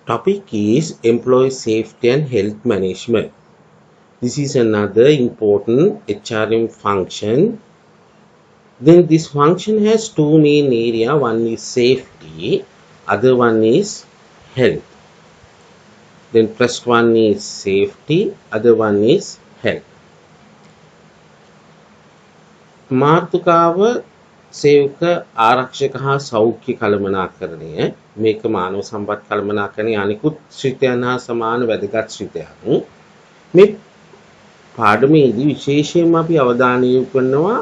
Topic is employee safety and health management. This is another important HRM function. Then this function has two main areas. One is safety, other one is health. Then first one is safety, other one is health. මාතෘකාව සේවක ආරක්ෂක හා සෞඛ්‍ය කළමනාකරණය මේක මානව සම්පත් කළමනාකරණයේ අනිකුත් ශ්‍රිතයන් හා සමාන වැදගත් ශ්‍රිතයක්. මේ පාඩමේදී විශේෂයෙන්ම අපි අවධානය යොමු කරනවා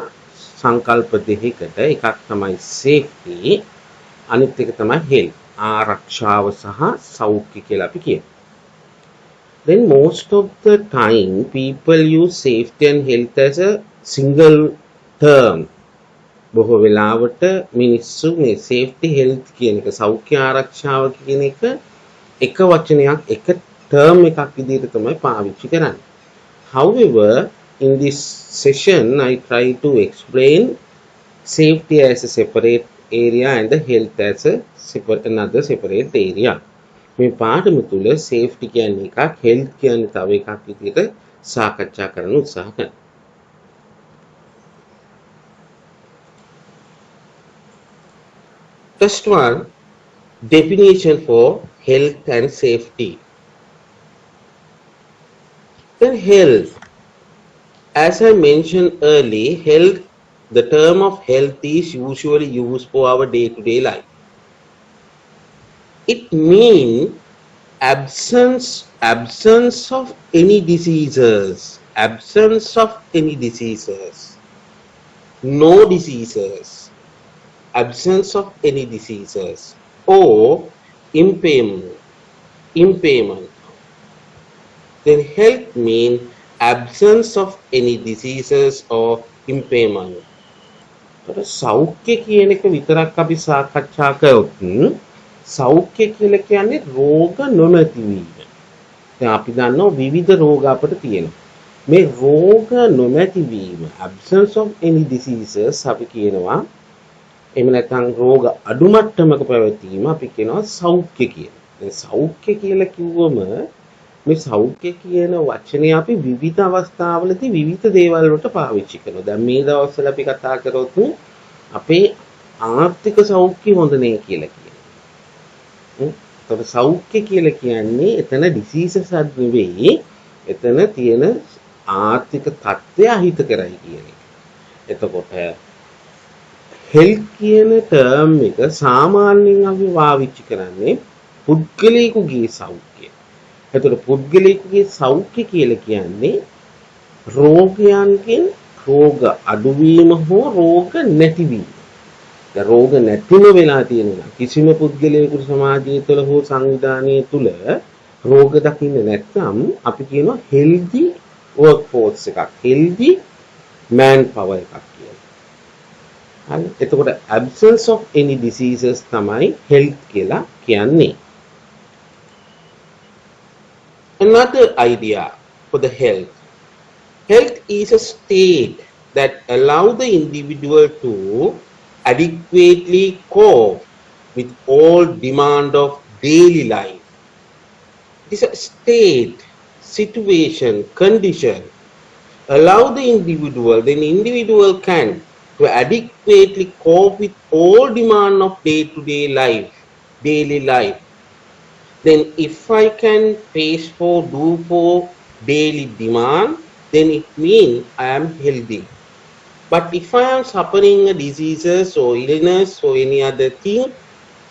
සංකල්ප දෙකකට. එකක් තමයි safety, අනිත් එක තමයි health. ආරක්ෂාව සහ සෞඛ්‍ය කියලා අපි කියනවා. Then most of the time people use safety and health as a single term. බොහෝ වෙලාවට මිනිස්සු මේ safety health කියන එක සෞඛ්‍ය ආරක්ෂාව කියන එක වචනයක් එක term එකක් විදිහට තමයි පාවිච්චි කරන්නේ. However, in this session I try to explain safety as a separate area and the health as a another separate area. මේ පාඩම තුල safety කියන්නේ එකක්, health කියන්නේ තව එකක් විදිහට සාකච්ඡා කරන්න උත්සාහ කරනවා. First one, definition for health and safety. Then health. As I mentioned earlier, health, the term of health is usually used for our day-to-day life. It means absence of any diseases, no diseases, absence of any diseases, or impairment. Then health means absence of any diseases or impairment. සෞඛ්‍ය කියන එක විතරක් අපි සාකච්ඡා කරොත් සෞඛ්‍ය කියලා කියන්නේ රෝග නොමැති වීම. දැන් අපි දන්නවා විවිධ රෝග අපිට තියෙනවා. මේ රෝග නොමැති වීම, absence of any diseases අපි කියනවා. එහෙම නැත්නම් රෝග අඩු මට්ටමක පැවතීම අපි කියනවා සෞඛ්‍ය කියලා. දැන් සෞඛ්‍ය කියලා කිව්වම මේ සෞඛ්‍ය කියන වචනේ අපි විවිධ අවස්ථාවලදී විවිධ දේවල් වලට පාවිච්චි කරනවා. දැන් මේ දවස්වල අපි කතා කරොත් අපේ ආර්ථික සෞඛ්‍ය හොඳ නෑ කියලා කියනවා. ඒතකොට සෞඛ්‍ය කියලා කියන්නේ එතන diseases නෙවෙයි, එතන තියෙන ආර්ථික තත්ත්වය අහිත කරයි කියන එක. එතකොට health කියන term එක සාමාන්‍යයෙන් අපි පාවිච්චි කරන්නේ පුද්ගලයෙකුගේ සෞඛ්‍ය. එතකොට පුද්ගලයෙකුගේ සෞඛ්‍ය කියලා කියන්නේ රෝගයන්ගෙන් රෝග අඩුවීම හෝ රෝග නැතිවීම. දැන් රෝග නැතිම වෙලා තියෙනවා. කිසිම පුද්ගලයෙකුට සමාජය තුළ හෝ සංවිධානය තුළ රෝග දකින්න නැත්නම් අපි කියනවා healthy workforce එකක්, healthy manpower එකක් කියලා. හරි. එතකොට absence of any diseases තමයි health කියලා කියන්නේ. Another idea for the health. Health is a state that allows the individual to adequately cope with all demand of daily life. It is a state, situation, condition. Allow the individual, then individual can to adequately cope with all demand of day-to-day life, daily life. Then if I can face do for daily demand, then it means I am healthy. But if I am suffering a diseases or illness or any other thing,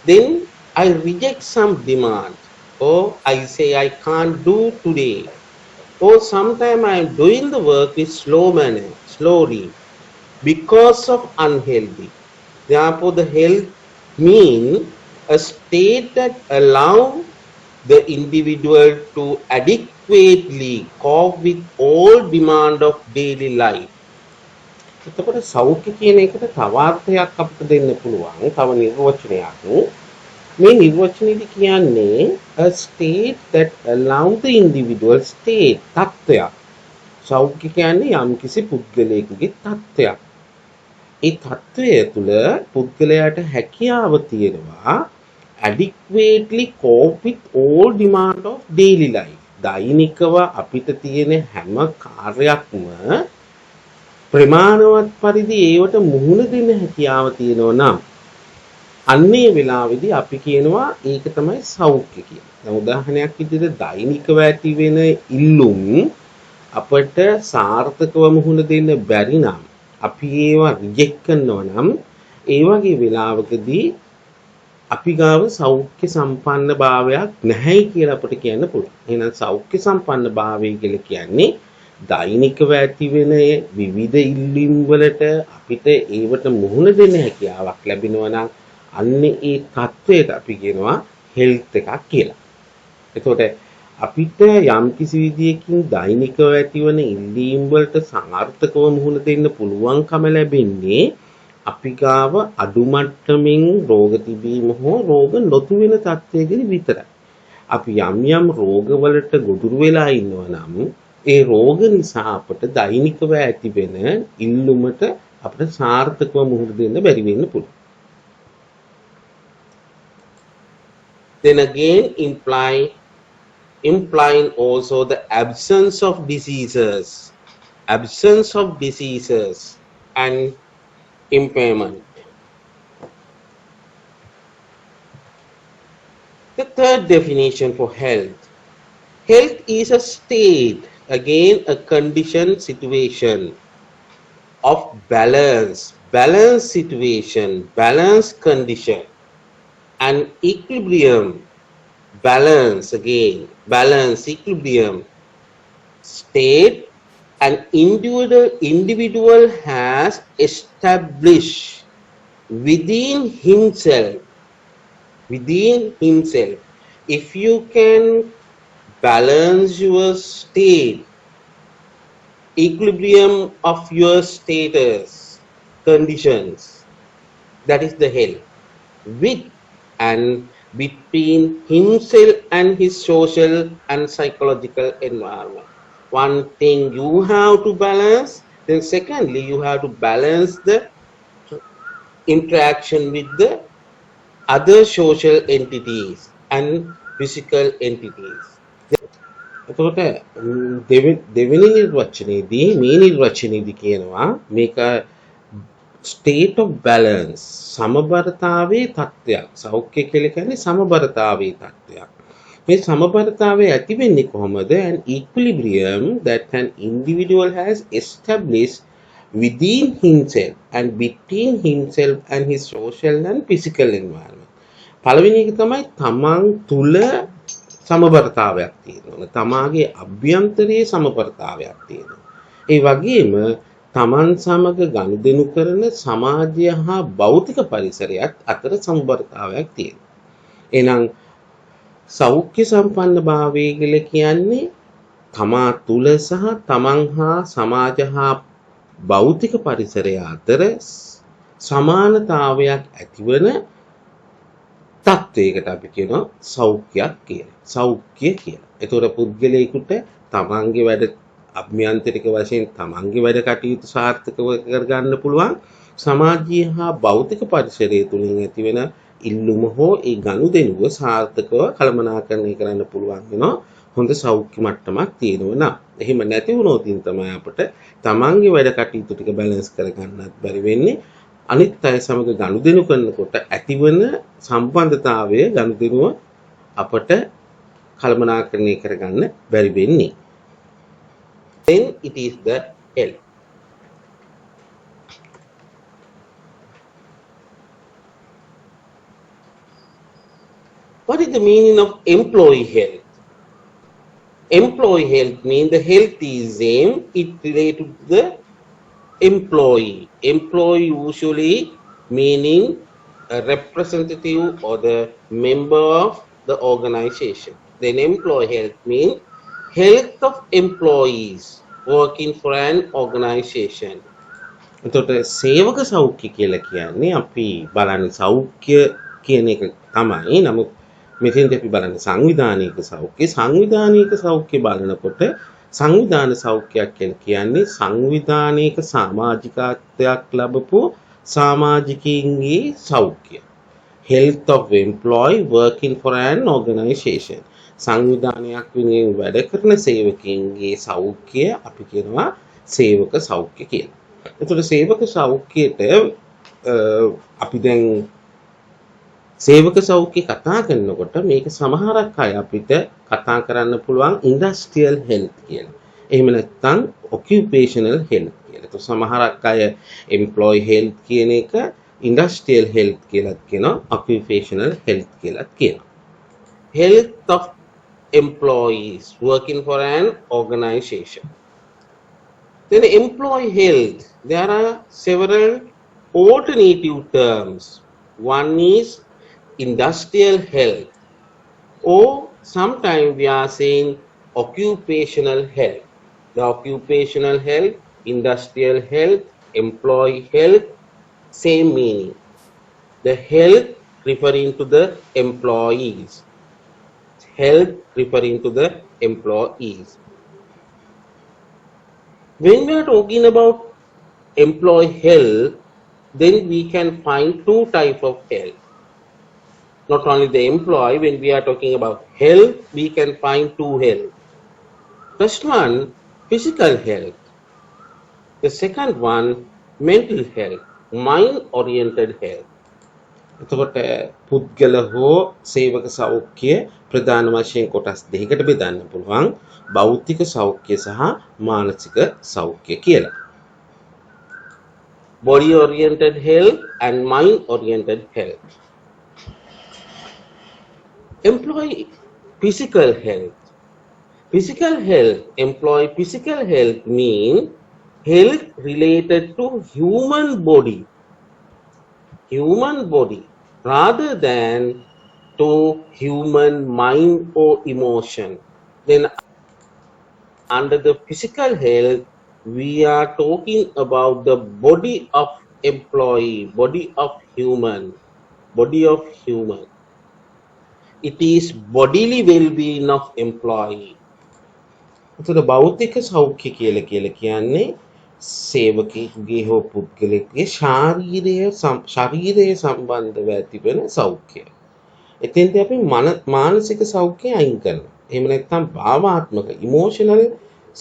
then I reject some demand, or I say I can't do today, or sometimes I am doing the work with slowly because of unhealthy. Therefore the health means a state that allows the individual to adequately cope with all demand of daily life. එතකොට සෞඛ්‍ය කියන එකට තව අර්ථයක් අපිට දෙන්න පුළුවන්, තව නිර්වචනයක්. මේ නිර්වචනයේදී කියන්නේ a state that allow the individual state තත්ත්වයක්. සෞඛ්‍ය කියන්නේ යම්කිසි පුද්ගලයෙකුගේ තත්ත්වයක්. ඒ තත්ත්වය තුළ පුද්ගලයාට හැකියාව තියෙනවා adequately cope with all demand of daily life. දෛනිකව අපිට තියෙන හැම කාර්යයක්ම ප්‍රමාණවත් පරිදි ඒවට මුහුණ දෙන්න හැකියාව තියෙනවා නම් අන්නේ වෙලාවේදී අපි කියනවා ඒක තමයි සෞඛ්‍ය කියලා. දැන් උදාහරණයක් විදිහට දෛනිකව ඇති වෙන ඉල්ලුම් අපට සාර්ථකව මුහුණ දෙන්න බැරි නම් අපි ඒවා රිජෙක්ට් කරනවා නම් ඒ වගේ වෙලාවකදී අපි ගාව සෞඛ්‍ය සම්පන්න භාවයක් නැහැයි කියලා අපිට කියන්න පුළුවන්. එහෙනම් සෞඛ්‍ය සම්පන්න භාවය කියලා කියන්නේ දෛනිකව ඇති වෙන විවිධ ඉල්ලීම් වලට අපිට ඒවට මුහුණ දෙන්න හැකියාවක් ලැබෙනවා නම් අන්නේ ඒ தത്വයට අපි කියනවා හෙල්ත් එකක් කියලා. එතකොට අපිට යම් කිසි විදියකින් දෛනිකව ඇතිවන ඉල්ලීම් වලට සාර්ථකව මුහුණ දෙන්න පුළුවන්කම ලැබෙන්නේ අපි ගාව අඩු මට්ටමින් රෝග තිබීම හෝ රෝග නොතු වෙන තත්ත්වයකදී විතරයි. අපි යම් රෝගවලට ගොදුරු වෙලා ඉන්නවා නම් ඒ රෝග නිසා අපට දෛනිකව ඇති වෙන ඉල්ලුමට අපිට සාර්ථකව මුහුණ දෙන්න බැරි වෙන්න පුළුවන්. Then again implying also the absence of diseases and impairment. The third definition for health. Health is a state, again a condition, situation of balanced situation, balanced condition, and equilibrium, equilibrium state an individual has established within himself. If you can balance your state, equilibrium of your status, conditions, that is the health, with and between himself and his social and psychological environment. One thing you have to balance, then secondly you have to balance the interaction with the other social entities and physical entities. එතකොට දෙවෙනි නිර්වචනයේදී මේ නිර්වචනයේදී කියනවා මේක state of balance, සමබරතාවයේ තත්ත්වයක්. සෞඛ්‍ය කියලා කියන්නේ සමබරතාවයේ තත්ත්වයක්. මේ සමබරතාවය ඇති වෙන්නේ කොහොමද? An equilibrium that an individual has established within himself and between himself and his social and physical environment. පළවෙනි එක තමයි තමන් තුල සමබරතාවයක් තියෙනවා. තමාගේ අභ්‍යන්තරයේ සමබරතාවයක් තියෙනවා. ඒ වගේම තමන් සමග ගනුදෙනු කරන සමාජය හා භෞතික පරිසරයත් අතර සමබරතාවයක් තියෙනවා. එහෙනම් සෞඛ්‍ය සම්පන්න භාවය කියලා කියන්නේ තමා තුල සහ තමන් හා සමාජ හා භෞතික පරිසරය අතර සමානතාවයක් ඇතිවන තත්වයකට අපි කියනවා සෞඛ්‍යයක් කියලා. සෞඛ්‍ය කියලා. ඒතොර පුද්ගලයෙකුට තමන්ගේ වැඩ අභ්‍යන්තරික වශයෙන් තමන්ගේ වැඩ කටයුතු සාර්ථකව කරගන්න පුළුවන් සමාජීය හා භෞතික පරිසරය තුලින් ඇතිවෙන ඉල්ලුම හෝ ඒ ගනුදෙනුව සාර්ථකව කළමනාකරණය කරන්න පුළුවන් වෙනවා හොඳ සෞඛ්‍ය මට්ටමක් තියෙනවා නම්. එහෙම නැති වුණොත් තමයි අපිට තමන්ගේ වැඩ කටයුතු ටික බැලන්ස් කරගන්නත් බැරි වෙන්නේ. අනිත් අය සමග ගනුදෙනු කරනකොට ඇතිවන සම්බන්ධතාවය ගනුදෙනුව අපට කළමනාකරණය කරගන්න බැරි වෙන්නේ. Then it is the health. What is the meaning of employee health? Employee health means the health is same, it related to the employee. Employee usually meaning a representative or the member of the organization. Then employee health means health of employees working for an organization. එතකොට සේවක සෞඛ්‍ය කියලා කියන්නේ අපි බලන්නේ සෞඛ්‍ය කියන එක තමයි. නමුත් මෙතෙන්දී අපි බලන්නේ සංවිධානික සෞඛ්‍ය. සංවිධානික සෞඛ්‍ය බලනකොට සංවිධාන සෞඛ්‍යයක් කියලා කියන්නේ සංවිධානික සමාජිකත්වයක් ලැබපු සමාජිකයින්ගේ සෞඛ්‍ය. health of employee working for an organization. සංවිධානයක් වෙනුවෙන් වැඩ කරන සේවකයන්ගේ සෞඛ්‍යය අපි කියනවා සේවක සෞඛ්‍ය කියලා. එතකොට සේවක සෞඛ්‍යයට අපි දැන් සේවක සෞඛ්‍ය කතා කරනකොට මේක සමහරක් අය අපිට කතා කරන්න පුළුවන් ඉන්ඩස්ට්‍රියල් හෙල්ත් කියලා. එහෙම නැත්නම් ඔකියුපේෂනල් හෙල්ත් කියලා. તો සමහරක් අය එම්ප්ලොයි හෙල්ත් කියන එක ඉන්ඩස්ට්‍රියල් හෙල්ත් කියලාත් කියනවා, ඔකියුපේෂනල් හෙල්ත් කියලාත් කියනවා. Health of employees working for an organization. Then employee health, there are several alternative terms. One is industrial health, or sometimes we are saying occupational health. The occupational health, industrial health, employee health, same meaning. The health referring to the employees. Health referring to the employees. When we are talking about employee health, then we can find two types of health. Not only the employee, when we are talking about health, we can find two health. First one, physical health. The second one, mental health, mind-oriented health. එතකොට පුද්ගල හෝ සේවක සෞඛ්‍ය ප්‍රධාන වශයෙන් කොටස් දෙකකට බෙදන්න පුළුවන්. භෞතික සෞඛ්‍ය සහ මානසික සෞඛ්‍ය කියලා. Body oriented health and mind oriented health. Employee physical health. Physical health, employee physical health mean health related to human body. Human body rather than to human mind or emotion. Then under the physical health, we are talking about the body of employee, body of human. It is bodily well-being of employee. එතකොට භෞතික සෞඛ්‍ය කියලා කියන්නේ සේවකයෙකුගේ හෝ පුද්ගලයෙකුගේ ශාරීරය සම්බන්ධව ඇතිවන සෞඛ්‍යය. එතෙන්දී අපි මානසික සෞඛ්‍යය අයින් කරනවා. එහෙම නැත්නම් භාවාත්මක ඉමෝෂනල්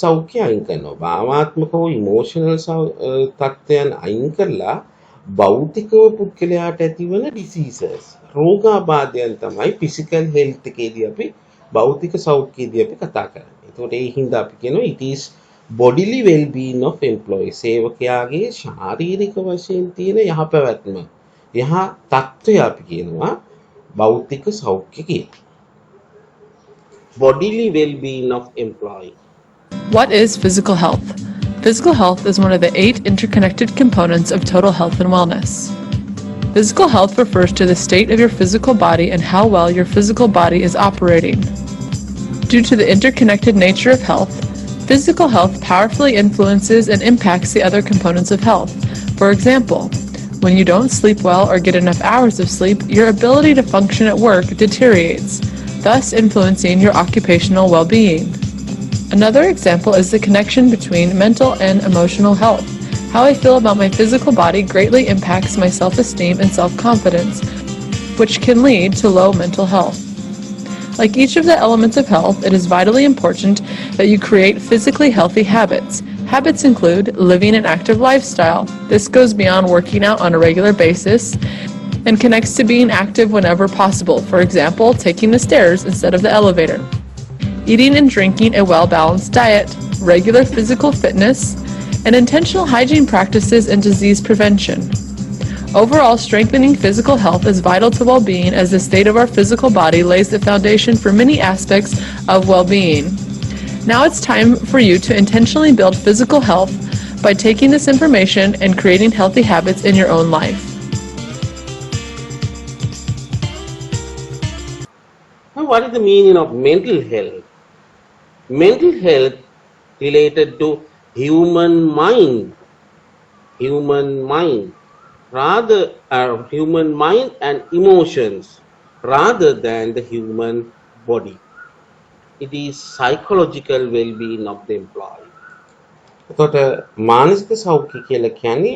සෞඛ්‍යය අයින් කරනවා. භාවාත්මක හෝ ඉමෝෂනල් තත්ත්වයන් අයින් කරලා භෞතිකව පුද්ගලයාට ඇතිවන ඩිසීසස්, රෝගාබාධයන් තමයි ෆිසිකල් හෙල්ත් එකේදී අපි භෞතික සෞඛ්‍යයේදී අපි කතා කරන්නේ. එතකොට ඒ හින්දා අපි කියනවා it is bodily well-being of employee. සේවකයාගේ ශාරීරික වශයෙන් තියෙන යහපැවැත්ම, යහ තත්ත්වය අපි කියනවා භෞතික සෞඛ්‍ය කියලා. Bodily well-being of employee. What is physical health? Physical health is one of the 8 interconnected components of total health and wellness. Physical health refers to the state of your physical body and how well your physical body is operating. Due to the interconnected nature of health, physical health powerfully influences and impacts the other components of health. For example, when you don't sleep well or get enough hours of sleep, your ability to function at work deteriorates, thus influencing your occupational well-being. Another example is the connection between mental and emotional health. How I feel about my physical body greatly impacts my self-esteem and self-confidence, which can lead to low mental health. Like each of the elements of health, it is vitally important that you create physically healthy habits. Habits include living an active lifestyle. This goes beyond working out on a regular basis and connects to being active whenever possible. For example, taking the stairs instead of the elevator. Eating and drinking a well-balanced diet, regular physical fitness, and intentional hygiene practices and disease prevention. Overall, strengthening physical health is vital to well-being as the state of our physical body lays the foundation for many aspects of well-being. Now it's time for you to intentionally build physical health by taking this information and creating healthy habits in your own life. Now, what is the meaning of mental health? Mental health related to human mind. Human mind and emotions rather than the human body. It is psychological well-being of the employee. එතකොට මානසික සෞඛ්‍ය කියලා කියන්නේ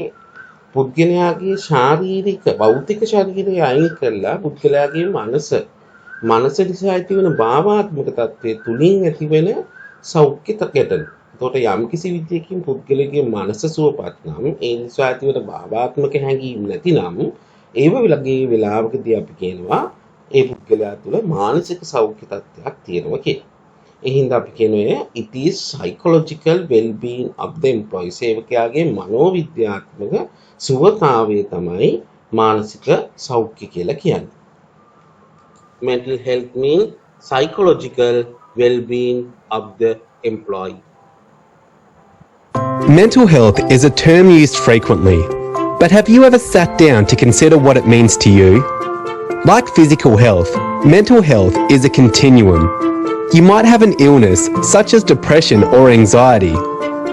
පුද්ගලයාගේ ශාරීරික භෞතික ශරීරය අයින් කරලා පුද්ගලයාගේ මනස නිසා ඇතිවන භාවාත්මක තත්ත්වය තුලින් ඇතිවෙන සෞඛ්‍ය ගැටලු. එතකොට යම්කිසි විදියකින් පුද්ගලයාගේ මනස සුවපත් නම් ඒ නිසා ඇතිවන භාවාත්මක හැඟීම් නැතිනම් ඒව විලගේ වෙලාවකදී අපි කියනවා ඒ පුද්ගලයා තුළ මානසික සෞඛ්‍ය තත්ත්වයක් තියෙනවා කියලා. ඒ හින්දා අපි කියනවා it is psychological well-being of the employee. සේවකයාගේ මනෝවිද්‍යාත්මක සුවතාවය තමයි මානසික සෞඛ්‍ය කියලා කියන්නේ. Mental health means psychological well-being of the employee. Mental health is a term used frequently, but have you ever sat down to consider what it means to you? Like physical health, mental health is a continuum. You might have an illness such as depression or anxiety.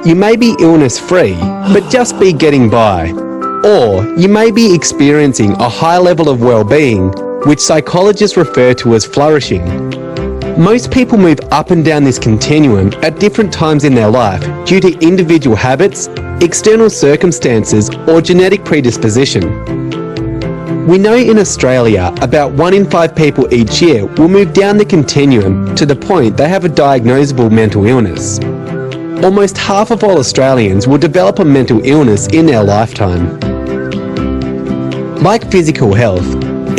You may be illness-free, but just be getting by. Or you may be experiencing a high level of well-being, which psychologists refer to as flourishing. Most people move up and down this continuum at different times in their life due to individual habits, external circumstances, or genetic predisposition. We know in Australia about 1 in 5 people each year will move down the continuum to the point they have a diagnosable mental illness. Almost half of all Australians will develop a mental illness in their lifetime. Like physical health,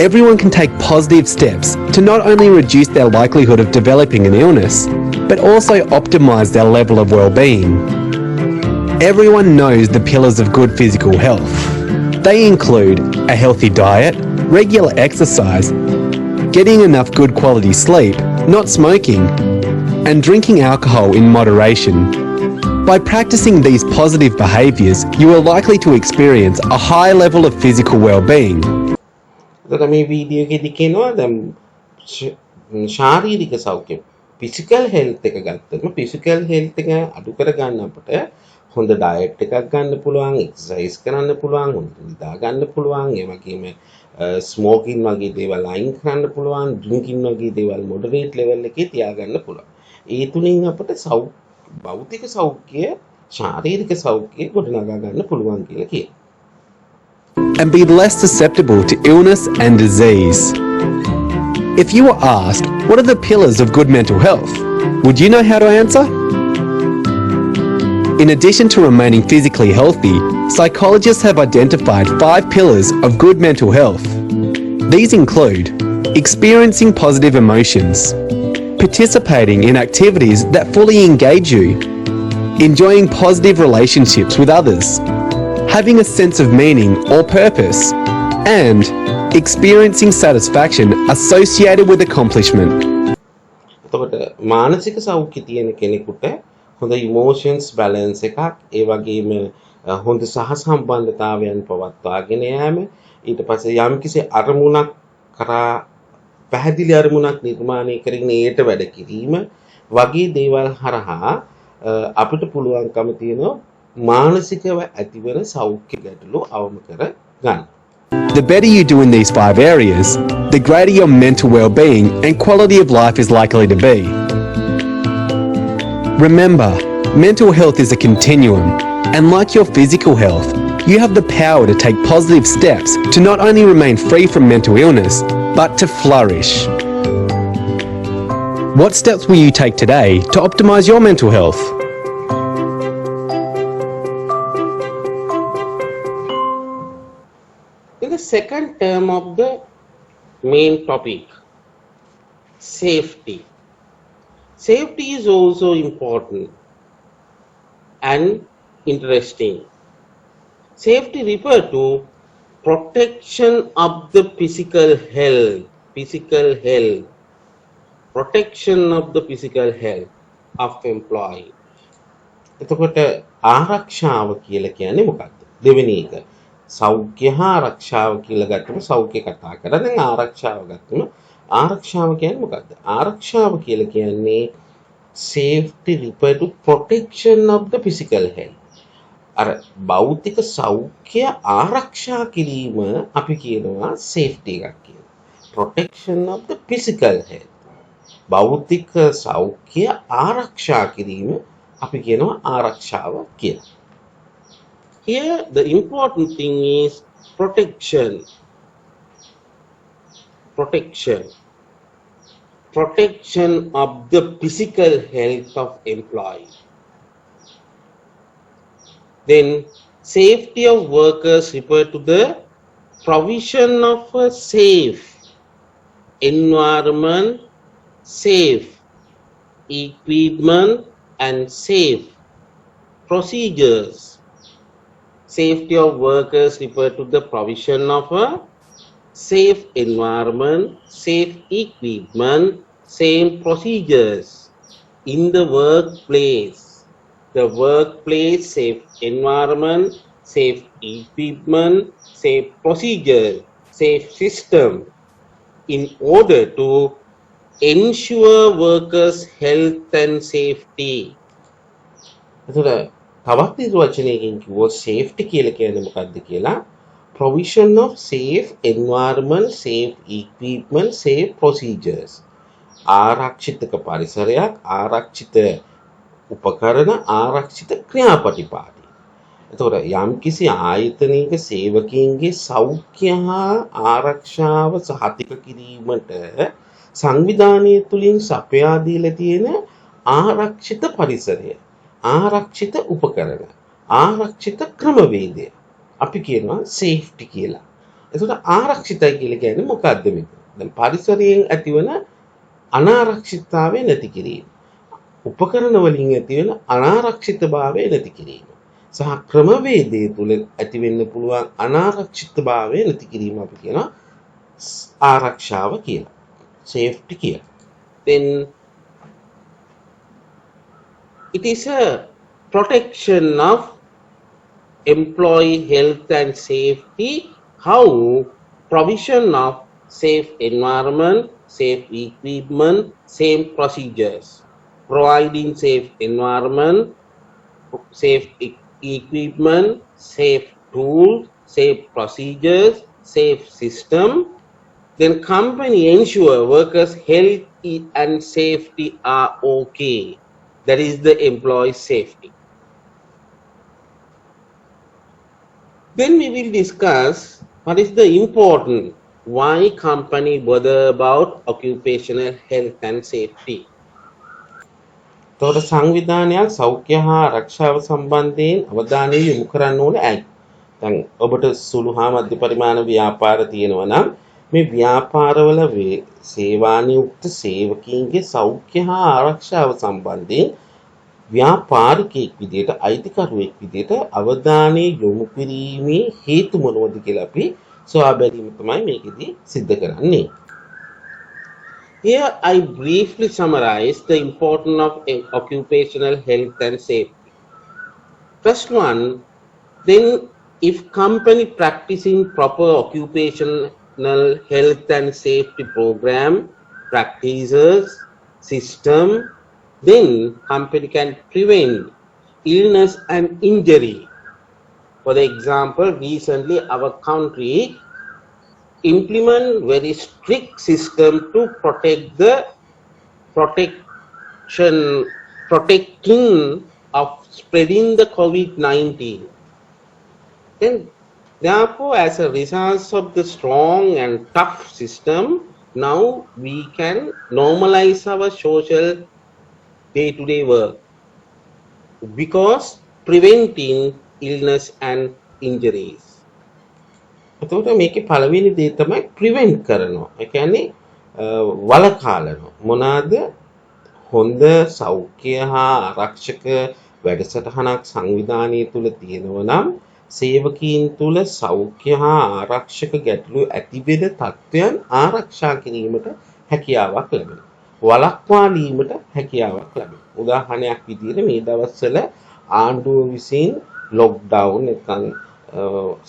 everyone can take positive steps to not only reduce their likelihood of developing an illness, but also optimise their level of well-being. Everyone knows the pillars of good physical health. They include a healthy diet, regular exercise, getting enough good quality sleep, not smoking, and drinking alcohol in moderation. By practicing these positive behaviours, you are likely to experience a high level of physical well-being. එතකොට මේ video එකේදී කියනවා දැන් ශාරීරික සෞඛ්‍ය physical health එක ගත්තම physical health එක අඩු කරගන්න අපිට හොඳ ඩයට් එකක් ගන්න පුළුවන්, එක්සර්සයිස් කරන්න පුළුවන්, හොඳට නිදා ගන්න පුළුවන්, ඒ වගේම ස්මෝකින් වගේ දේවල් අයින් කරන්න පුළුවන්, ඩ්‍රින්කින් වගේ දේවල් මොඩරේට් ලෙවල් එකේ තියාගන්න පුළුවන්. ඒ තුලින් අපිට භෞතික සෞඛ්‍ය, ශාරීරික සෞඛ්‍ය ගොඩනගා ගන්න පුළුවන් කියලා කියනවා. And be less susceptible to illness and disease. If you were asked, what are the pillars of good mental health? Would you know how to answer? In addition to remaining physically healthy, psychologists have identified 5 pillars of good mental health. These include experiencing positive emotions, participating in activities that fully engage you, enjoying positive relationships with others, having a sense of meaning or purpose, and experiencing satisfaction associated with accomplishment. එතකොට මානසික සෞඛ්‍ය තියෙන කෙනෙකුට හොඳ emotions balance එකක්, ඒ වගේම හොඳ සහසම්බන්ධතාවයන් පවත්වාගෙන යාම, ඊට පස්සේ යම්කිසි අරමුණක් කරා පැහැදිලි අරමුණක් නිර්මාණය කරගෙන ඒට වැඩ කිරීම වගේ දේවල් හරහා අපිට පුළුවන්කම තියෙනවා මානසිකව ඇතිවන සෞඛ්‍ය ගැටලු අවම කර ගන්න. The better you do in these 5 areas, the greater your mental well-being and quality of life is likely to be. Remember, mental health is a continuum, and like your physical health, you have the power to take positive steps to not only remain free from mental illness, but to flourish. What steps will you take today to optimise your mental health? In the second term of the main topic, safety. Safety is also important and interesting. Safety refer to protection of the physical health, protection of the physical health of employee. එතකොට ආරක්ෂාව කියලා කියන්නේ මොකක්ද? දෙවෙනි එක සෞඛ්‍ය හා ආරක්ෂාව කියලා ගත්තම සෞඛ්‍ය කතා කරා. දැන් ආරක්ෂාව ගත්තම ආරක්ෂාව කියන්නේ මොකක්ද? ආරක්ෂාව කියලා කියන්නේ safety refer to protection of the physical health. අර භෞතික සෞඛ්‍ය ආරක්ෂා කිරීම අපි කියනවා safety එකක් කියලා. protection of the physical health. භෞතික සෞඛ්‍ය ආරක්ෂා කිරීම අපි කියනවා ආරක්ෂාව කියලා. Here, the important thing is protection. Protection of the physical health of employee. Then safety of workers refer to the provision of a safe environment, safe equipment and safe procedures. Safety of workers refer to the provision of a safe environment, safe equipment, same procedures in the workplace. The workplace, safe environment, safe equipment, safe procedure, safe system in order to ensure workers' health and safety. එතකොට තවත් නිර්වචනයකින් කිව්වොත් safety කියලා කියන්නේ මොකක්ද කියලා? Provision of safe environment, safe equipment, safe procedures. ආරක්ෂිත පරිසරයක්, ආරක්ෂිත උපකරණ, ආරක්ෂිත ක්‍රියාපටිපාටි. එතකොට යම්කිසි ආයතනයක සේවකයන්ගේ සෞඛ්‍ය හා ආරක්ෂාව සහතික කිරීමට සංවිධානය තුලින් සපයා දීලා තියෙන ආරක්ෂිත පරිසරය, ආරක්ෂිත උපකරණ, ආරක්ෂිත ක්‍රමවේදය අපි කියනවා සේෆ්ටි කියලා. එතකොට ආරක්ෂිතයි කියලා කියන්නේ මොකක්ද මේක? දැන් පරිසරයෙන් ඇතිවන අනාරක්ෂිතතාවය නැති කිරීම. උපකරණ වලින් ඇතිවන අනාරක්ෂිතභාවය නැති කිරීම. සහ ක්‍රමවේදයේ තුල ඇති වෙන්න පුළුවන් අනාරක්ෂිතභාවය නැති කිරීම අපි කියනවා ආරක්ෂාව කියලා. Safety කියලා. Then it is a protection of employee health and safety. How? Provision of safe environment, safe equipment, same procedures. Providing safe environment, safe equipment, safe tools, safe procedures, safe system. Then company ensure workers' health and safety are okay. That is the employee safety. Then we will discuss what is the important, why company bother about occupational health and safety. තොර සංවිධානයක් සෞඛ්‍ය හා ආරක්ෂාව සම්බන්ධයෙන් අවධානය යොමු කරන්න ඕනේ ඇයි? දැන් ඔබට සුළු හා මධ්‍ය පරිමාණ ව්‍යාපාර තියෙනවා නම් මේ ව්‍යාපාරවල සේවානියුක්ත සේවකීන්ගේ සෞඛ්‍ය හා ආරක්ෂාව සම්බන්ධයෙන් ව්‍යාපාරිකයෙක් විදිහට අයිතිකරුවෙක් විදිහට අවධානය යොමු කිරීමේ හේතු මොනවද කියලා අපි සොයා බැලීම තමයි මේකෙදී සිද්ධ කරන්නේ. Here I briefly summarize the importance of occupational health and safety. First one, then if company practicing proper occupational health and safety program, practices, system, then company can prevent illness and injury. For the example, recently our country implement very strict system to protecting of spreading the COVID-19. Then therefore, as a result of the strong and tough system, now we can normalize our social day-to-day work because preventing illness and injuries. එතකොට මේකේ පළවෙනි දේ තමයි prevent කරනවා. ඒ කියන්නේ වළකාලනවා. මොනවාද? හොඳ සෞඛ්‍ය හා ආරක්ෂක වැඩසටහනක් සංවිධානය තුල තියෙනවා නම් සේවකීන් තුල සෞඛ්‍ය හා ආරක්ෂක ගැටලු ඇති වෙන තත්ත්වයන් ආරක්ෂා කිරීමට හැකියාවක් ලැබෙනවා. වළක්වා දීමට හැකියාවක් ලැබෙනවා. උදාහරණයක් විදිහට මේ දවස්වල ආණ්ඩුව විසින් ලොක්ඩවුන් නැත්නම්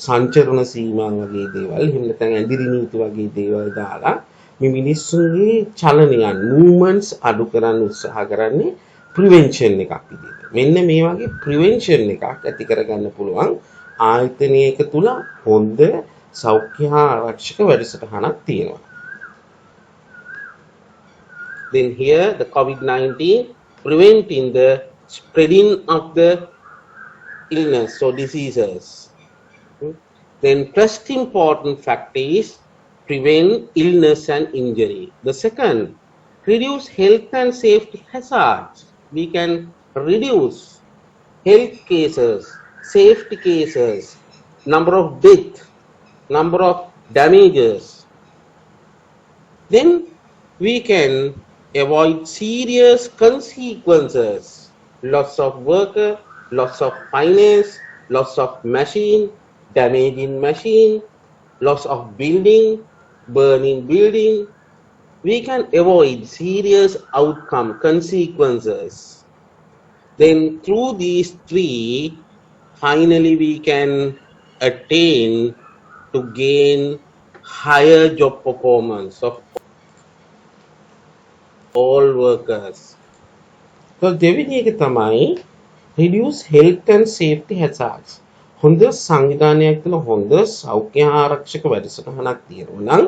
සංචරණ සීමා වගේ දේවල් එහෙම නැත්නම් ඇඳිරි නීති වගේ දේවල් දාලා මේ මිනිස්සුන්ගේ චලනයන් मूवमेंट्स අඩු කරන්න උත්සාහ කරන්නේ ප්‍රිවෙන්ෂන් එකක් විදිහට. මෙන්න මේ වගේ ප්‍රිවෙන්ෂන් එකක් ඇති කරගන්න පුළුවන් ආයතනයක තුල හොඳ සෞඛ්‍ය ආරක්ෂක වැඩසටහනක් තියෙනවා. Then here the COVID-19 preventing the spreading of the illness or diseases. Then first important factor is prevent illness and injury. The second, reduce health and safety hazards. We can reduce health cases, safety cases, number of death, number of damages. Then we can avoid serious consequences, loss of worker, loss of finance, loss of machine, damage in machine, loss of building, burning building. We can avoid serious outcome consequences. Then through these three, finally we can attain to gain higher job performance of all workers. So දෙවෙනි එක තමයි reduce health and safety hazards. හොඳ සංවිධානයක් තුළ හොඳ සෞඛ්‍ය ආරක්ෂක වැඩසටහනක් තියෙනවා නම්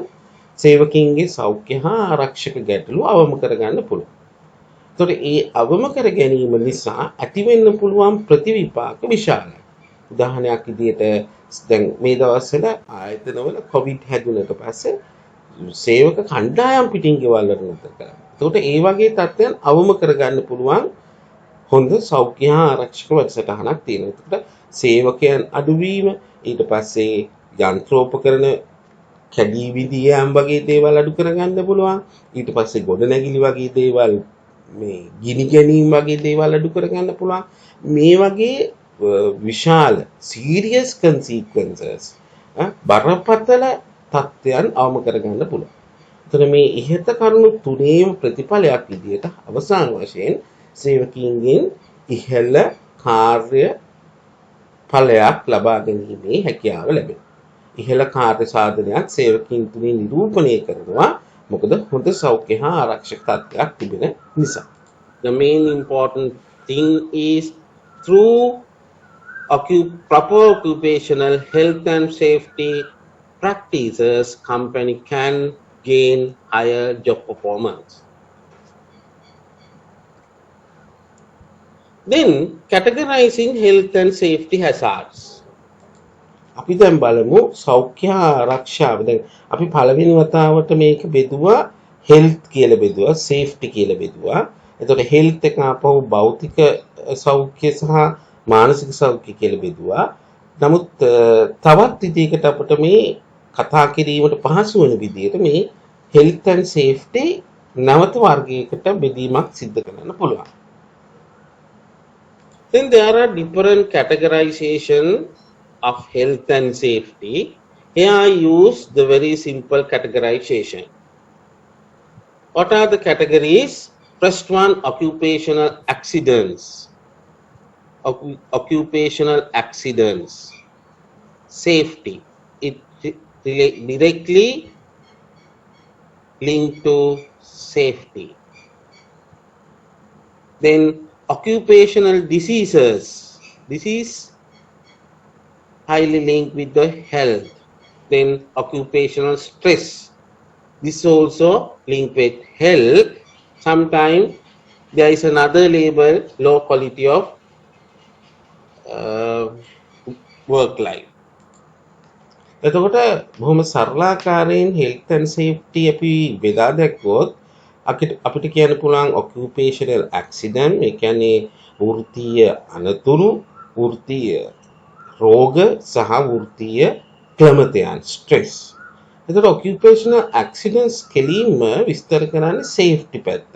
සේවකයන්ගේ සෞඛ්‍ය ආරක්ෂක ගැටලු අවම කරගන්න පුළුවන්. එතකොට ඒ අවම කර ගැනීම නිසා ඇති වෙන්න පුළුවන් ප්‍රතිවිපාක විශාලයි. උදාහරණයක් විදිහට දැන් මේ දවස්වල ආයතනවල කොවිඩ් හැදුනට පස්සේ සේවක කණ්ඩායම් පිටින් ගෙවල් වලට නතර කරා. එතකොට ඒ වගේ තත්ත්වයන් අවම කරගන්න පුළුවන් හොඳ සෞඛ්‍ය ආරක්ෂක වැඩසටහනක් තියෙනවා. එතකොට සේවකයන් අඩුවීම, ඊට පස්සේ යන්ත්‍රෝපකරණ කැඩී විදී යාම් වගේ දේවල් අඩු කරගන්න පුළුවන්. ඊට පස්සේ ගොඩනැගිලි වගේ දේවල් මේ ගිනි ගැනීම වගේ දේවල් අඩු කරගන්න පුළුවන්. මේ වගේ විශාල serious consequences බරපතල තත්ත්වයන් අවම කරගන්න පුළුවන්. එතන මේ ඉහත කරුණු තුනේම ප්‍රතිඵලයක් විදිහට අවසාන වශයෙන් සේවකීන්ගෙන් ඉහළ කාර්ය ඵලයක් ලබා ගැනීමේ හැකියාව ලැබෙනවා. ඉහළ කාර්ය සාධනයක් සේවකීන් තුලින් නිරූපණය කරනවා. මොකද හොඳ සෞඛ්‍ය හා ආරක්ෂක තත්ත්වයක් තිබෙන නිසා. The main important thing is through proper occupational health and safety practices, company can gain higher job performance. Then categorizing health and safety hazards. අපි දැන් බලමු සෞඛ්‍ය ආරක්ෂාව. දැන් අපි පළවෙනි වතාවට මේක බෙදුවා health කියලා බෙදුවා, safety කියලා බෙදුවා. එතකොට health එක ආපහු භෞතික සෞඛ්‍ය සහ මානසික සෞඛ්‍ය කියලා බෙදුවා. නමුත් තවත් විදිහකට අපිට මේ කතා කිරීමට පහසු වෙන විදිහට මේ health and safety නැවත වර්ගයකට බෙදීමක් සිදු කරන්න පුළුවන්. Then there are different categorization of health and safety. Here I use the very simple categorization. What are the categories? First one, occupational accidents. Occupational accidents. Safety. It directly linked to safety. Then occupational diseases. This is highly linked with the health. Then occupational stress. This also linked with health. Sometimes there is another label, low quality of work life. එතකොට බොහොම සරලාකාරයෙන් health and safety අපි බෙදා දැක්වුවොත් අපිට කියන්න පුළුවන් occupational accident, ඒ කියන්නේ වෘත්තීය අනතුරු, වෘත්තීය රෝග සහ වෘත්තීය ක්ලමතයන්, stress. එතකොට occupational accidents කෙලින්ම විස්තර කරන්නේ safety පැත්ත.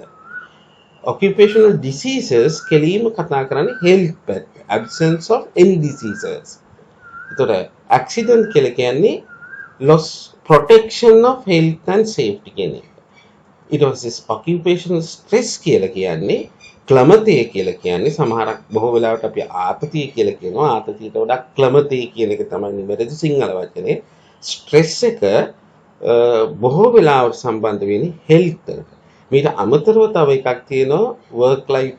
Occupational diseases කෙලින්ම කතා කරන්නේ health පැත්ත. Absence of any diseases. එතකොට accident කියලා කියන්නේ loss protection of health and safety කියන එක. ඊට පස්සේ occupational stress කියලා කියන්නේ ක්ලමතය කියලා කියන්නේ සමහරක් බොහෝ වෙලාවට අපි ආතතිය කියලා කියනවා. ආතතියට වඩා ක්ලමතය කියන එක තමයි නිවැරදි සිංහල වචනේ. ස්ට්‍රෙස් එක බොහෝ වෙලාවට සම්බන්ධ වෙන්නේ හෙල්ත් එකට. මේක අමතරව තව එකක් තියෙනවා work life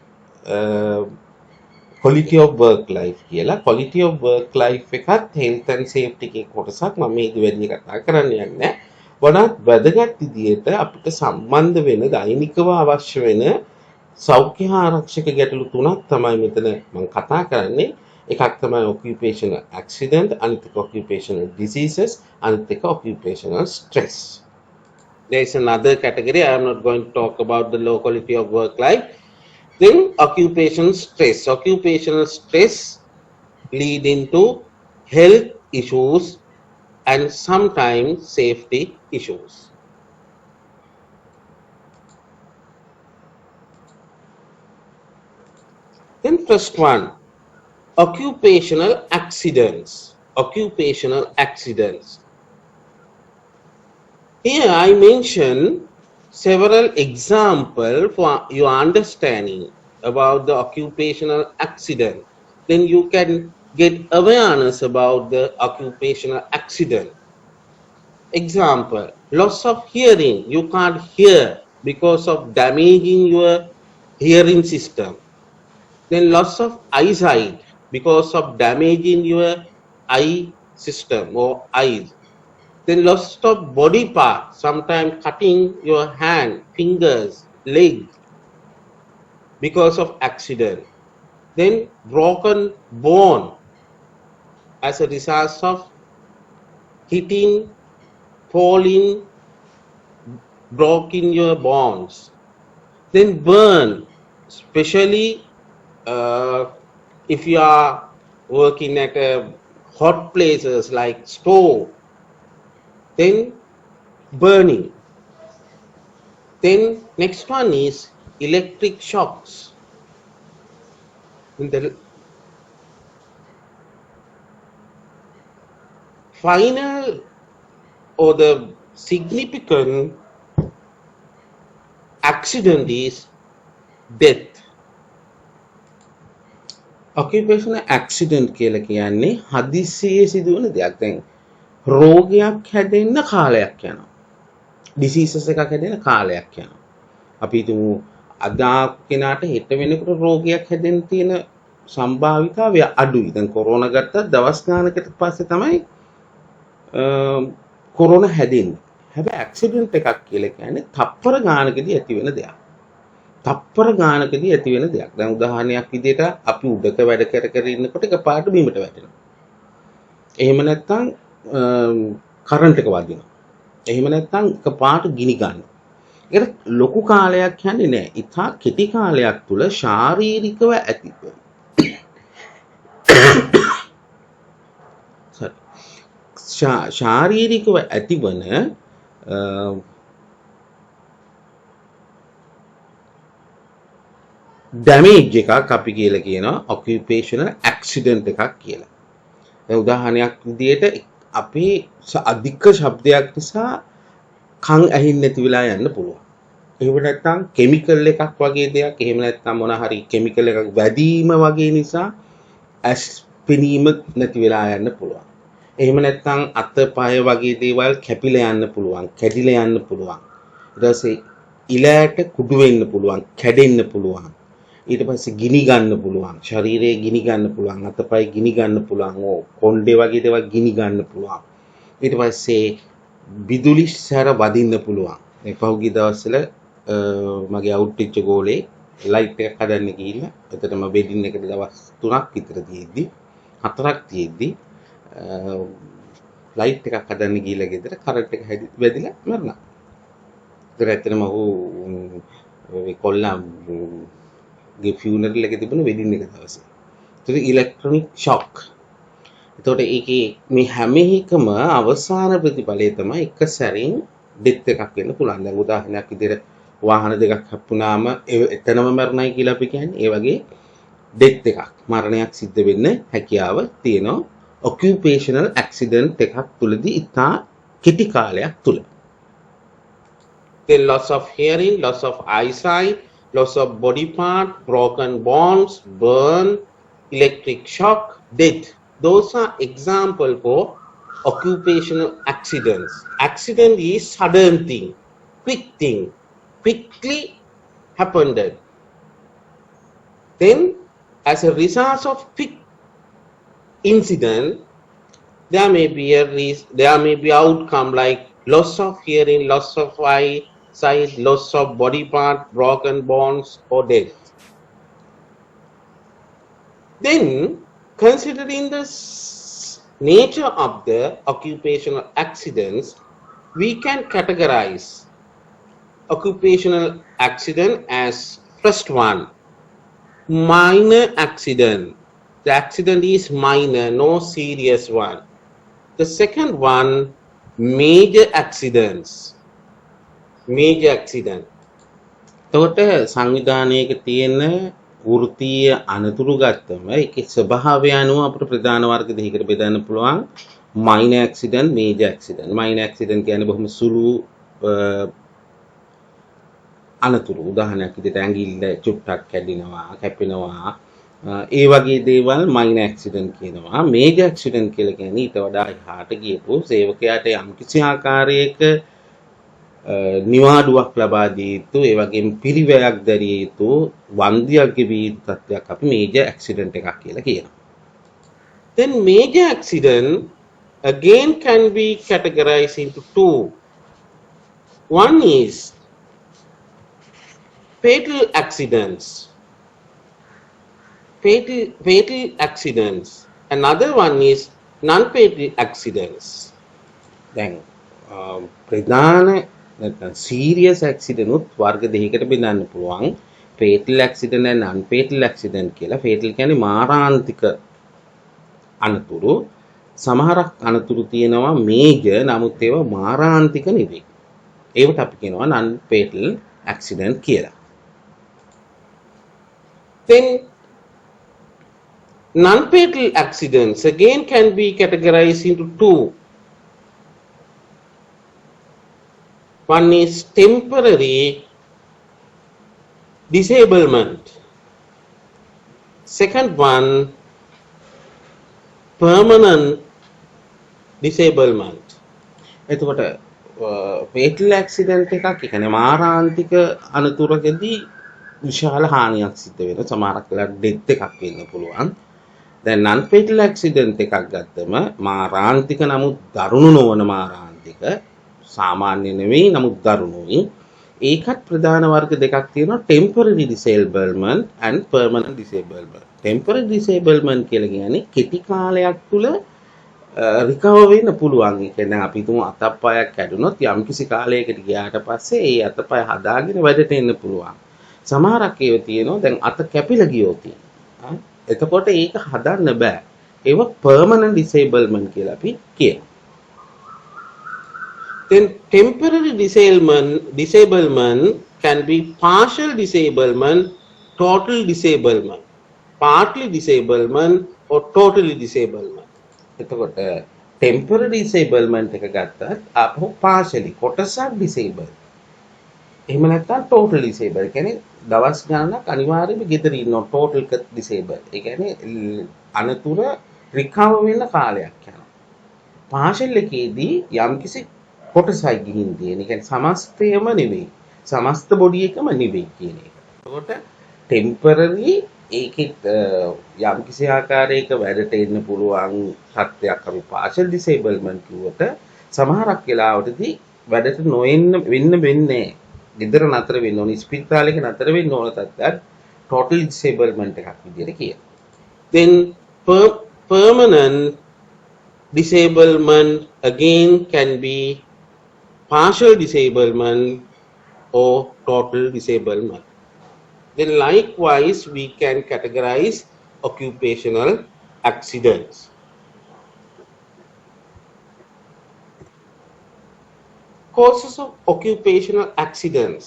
quality of work life කියලා. quality of work life එකත් health and safety එකේ කොටසක්. මම මේක වැඩි කතා කරන්න යන්නේ නැහැ. වඩාත් වැදගත් විදිහට අපිට සම්බන්ධ වෙන දෛනිකව අවශ්‍ය වෙන සෞඛ්‍ය ආරක්ෂක ගැටලු තුනක් තමයි මෙතන මම කතා කරන්නේ. එකක් තමයි occupational accident, අනිත් එක occupational diseases, අනිත් එක occupational stress. There is another category. I am not going to talk about the low quality of work life. Then occupational stress. Occupational stress lead into health issues and sometimes safety issues. Then first one, occupational accidents. Occupational accidents. Here I mention several examples for your understanding about the occupational accident. Then you can get awareness about the occupational accident. Example, loss of hearing. You can't hear because of damaging your hearing system. Then loss of eyesight because of damaging your eye system or eyes. Then loss of body part, sometimes cutting your hand, fingers, legs because of accident. Then broken bone as a result of hitting, falling, broken your bones. Then burn, especially if you are working at hot places like stove. Then burning. Then next one is electric shocks. In the final or the significant accident is death. Occupational accident කියලා කියන්නේ හදිස්සියේ සිදුවන දෙයක්. දැන් රෝගයක් හැදෙන්න කාලයක් යනවා. diseases එකක් හැදෙන්න කාලයක් යනවා. අපි හිතමු අද කෙනාට හෙට වෙනකොට රෝගයක් හැදෙන්න තියෙන සම්භාවිතාවය අඩුයි. දැන් කොරෝනා ගත්තා දවස් ගානකට පස්සේ තමයි කොරෝනා හැදෙන්නේ. හැබැයි ඇක්සිඩන්ට් එකක් කියලා කියන්නේ තප්පර ගානකදී ඇති වෙන දෙයක්. තප්පර ගානකදී ඇති වෙන දෙයක්. දැන් උදාහරණයක් විදිහට අපි උඩක වැඩ කර ඉන්නකොට එකපාරට බිමට වැටෙනවා. එහෙම නැත්නම් කරන්ට් එක වදිනවා. එහෙම නැත්නම් එකපාරට ගිනි ගන්නවා. ඒකට ලොකු කාලයක් යන්නේ නැහැ. ඉතා කෙටි කාලයක් තුල ශාරීරිකව ඇති ශාරීරිකව ඇතිවන damage එකක් අපි කියලා කියනවා occupational accident එකක් කියලා. දැන් උදාහරණයක් විදිහට අපි අධික ශබ්දයක් නිසා කන් ඇහින්නේ නැති වෙලා යන්න පුළුවන්. එහෙම නැත්නම් කිමිකල් එකක් වගේ දෙයක්, එහෙම නැත්නම් මොන හරි කිමිකල් එකක් වැදීම වගේ නිසා ඇස් පෙනීම නැති වෙලා යන්න පුළුවන්. එහෙම නැත්නම් අත පය වගේ දේවල් කැපිලා යන්න පුළුවන්, කැඩිලා යන්න පුළුවන්. ඊට පස්සේ ඉලයට කුඩු වෙන්න පුළුවන්, කැඩෙන්න පුළුවන්. ඊට පස්සේ ගිනි ගන්න පුළුවන්, ශරීරයේ ගිනි ගන්න පුළුවන්, අතපය ගිනි ගන්න පුළුවන්, කොණ්ඩේ වගේ දේවල් ගිනි ගන්න පුළුවන්. ඊට පස්සේ විදුලි සැර වදින්න පුළුවන්. මේ පහුගිය දවස්වල මගේ අවුට් වෙච්ච ගෝලේ ලයිට් එකක් හදන්න ගිහිල්ලා එතනම වෙඩින් එකට දවස් 3ක් විතර තියෙද්දි 4ක් තියෙද්දි ලයිට් එකක් හදන්න ගිහිල්ලා ගෙදර කරන්ට් එක වැදිලා මරණා. ඒතර ඇත්තටම ඔහු මේ කොල්ලාගේ ෆියුනරල් එකේ තිබුණ වෙඩින් එක දවසේ. ඒතර ඉලෙක්ට්‍රොනික් ෂොක්. එතකොට ඒකේ මේ හැම එකම අවසාන ප්‍රතිඵලය තමයි එක සැරින් ඩෙත් එකක් වෙන්න පුළුවන්. දැන් උදාහරණයක් විදිහට වාහන දෙකක් හප්පුනාම එතනම මරණයි කියලා අපි කියන්නේ. ඒ වගේ ඩෙත් එකක් මරණයක් සිද්ධ වෙන්න හැකියාව තියෙනවා occupational accident එකක් තුලදී ඉතා කෙටි කාලයක් තුල. The loss of hearing, loss of eyesight, loss of body part, broken bones, burn, electric shock, death. Those are examples for occupational accidents. Accident is sudden thing, quick thing, quickly happened. Then, as a result of quick incident, there may be outcome like loss of hearing, loss of eyesight, loss of body part, broken bones, or death. Then Considering the nature of the occupational accidents, we can categorize occupational accident as first one, minor accident. The accident is minor, no serious one. The second one, major accidents. Major accident. එතකොට සංවිධානයක තියෙන වෘත්තීය අනතුරු ගත්තම ඒකේ ස්වභාවය අනුව අපිට ප්‍රධාන වර්ග දෙකකට බෙදන්න පුළුවන් minor accident, major accident. Minor accident කියන්නේ බොහොම සුළු අනතුරු. උදාහරණයක් විදිහට ඇඟිල්ල චුට්ටක් කැඩෙනවා, කැපෙනවා. ඒ වගේ දේවල් minor accident කියනවා. Major accident කියලා කියන්නේ ඊට වඩා එහාට ගියපු සේවකයාට යම්කිසි ආකාරයක නිවාඩුවක් ලබා දිය යුතු ඒ වගේම පිරිවැයක් දැරිය යුතු වන්දියක් ගෙවිය යුතු තත්ත්වයක් අපි major accident එකක් කියලා කියනවා. Then major accident again can be categorized into two. One is fatal accidents. Fatal accidents. Another one is non-fatal accidents. Then ප්‍රධාන නැත්නම් serious accident උත් වර්ග දෙකකට බෙදන්න පුළුවන්. fatal accident and non-fatal accident කියලා. fatal කියන්නේ මාරාන්තික අනතුරු. සමහරක් අනතුරු තියෙනවා major නමුත් ඒවා මාරාන්තික නෙවෙයි. ඒකට අපි කියනවා non-fatal accident කියලා. Then non-fatal accidents again can be categorized into two. One is temporary disablement. Second one, permanent disablement. එතකොට fatal accident එකක් කියන්නේ මාරාන්තික අනතුරකදී විශාල හානියක් සිද්ධ වෙන සමහරක් වෙලාවට ඩෙත් එකක් වෙන්න පුළුවන්. දැන් non fatal accident එකක් ගත්තම මාරාන්තික නමුත් දරුණු නොවන මාරාන්තික සාමාන්‍ය නෙවෙයි නමුත් දරුණුයි. ඒකත් ප්‍රධාන වර්ග දෙකක් තියෙනවා temporary disablement and permanent disablement. temporary disablement කියලා කියන්නේ කෙටි කාලයක් තුල recover වෙන්න පුළුවන්. ඒ කියන්නේ අපි තුමු අතප්පයක් කැඩුනොත් යම්කිසි කාලයකට ගියාට පස්සේ ඒ අතපය හදාගෙන වැඩට එන්න පුළුවන්. සමහරක් ඒවා තියෙනවා දැන් අත කැපිලා ගියොත් එතකොට ඒක හදන්න බෑ. ඒව permanent disablement කියලා අපි කියනවා. Then temporary disablement can be partial disablement, total disablement, partly disablement or totally disablement. එතකොට temporary disablement එක ගත්තත් අපෝ partially කොටසක් disable. එහෙම නැත්නම් total disable. කියන්නේ දවස් ගණනක් අනිවාර්යයෙන්ම ගෙදර ඉන්නවා total disable. ඒ කියන්නේ අනතුර recover වෙන්න කාලයක් යනවා. partial එකේදී යම්කිසි කොටසයි ගිහින් තියෙන. ඒ කියන්නේ සමස්තයම නෙවෙයි. සමස්ත බොඩි එකම නෙවෙයි කියන එක. එතකොට ටෙම්පරරි ඒකෙත් යම්කිසි ආකාරයක වැඩට එන්න පුළුවන් සත්‍යයක් අපි partial disablement කිව්වට සමහරක් වෙලාවටදී වැඩට නොවෙන්න වෙන්නේ. ගෙදර නතර වෙන්න ඕන, ස්පිරිතාලෙක නතර වෙන්න ඕන තත්ත්වයක් total disablement එකක් විදිහට කියනවා. Then permanent disablement again can be partial disablement or total disablement. Then likewise we can categorize occupational accidents. Causes of occupational accidents.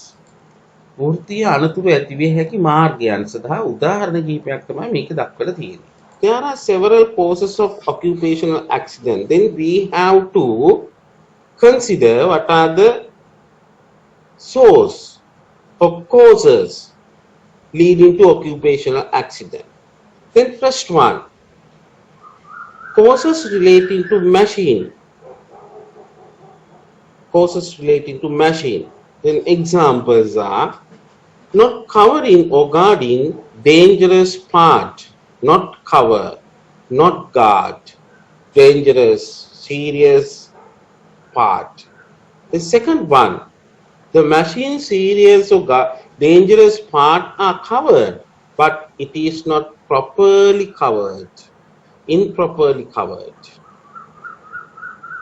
වෘත්තීය අනතුරු ඇතිවිය හැකි මාර්ගයන් සඳහා උදාහරණ කිහිපයක් තමයි මේක දක්වලා තියෙන්නේ. There are several causes of occupational accident. Then we have to consider what are the source or causes leading to occupational accident. Then first one, causes relating to machine. Causes relating to machine. Then examples are not covering or guarding dangerous part. Not cover, not guard, dangerous, serious part. The second one, the machine serious or dangerous part are covered, but it is not properly covered. improperly covered.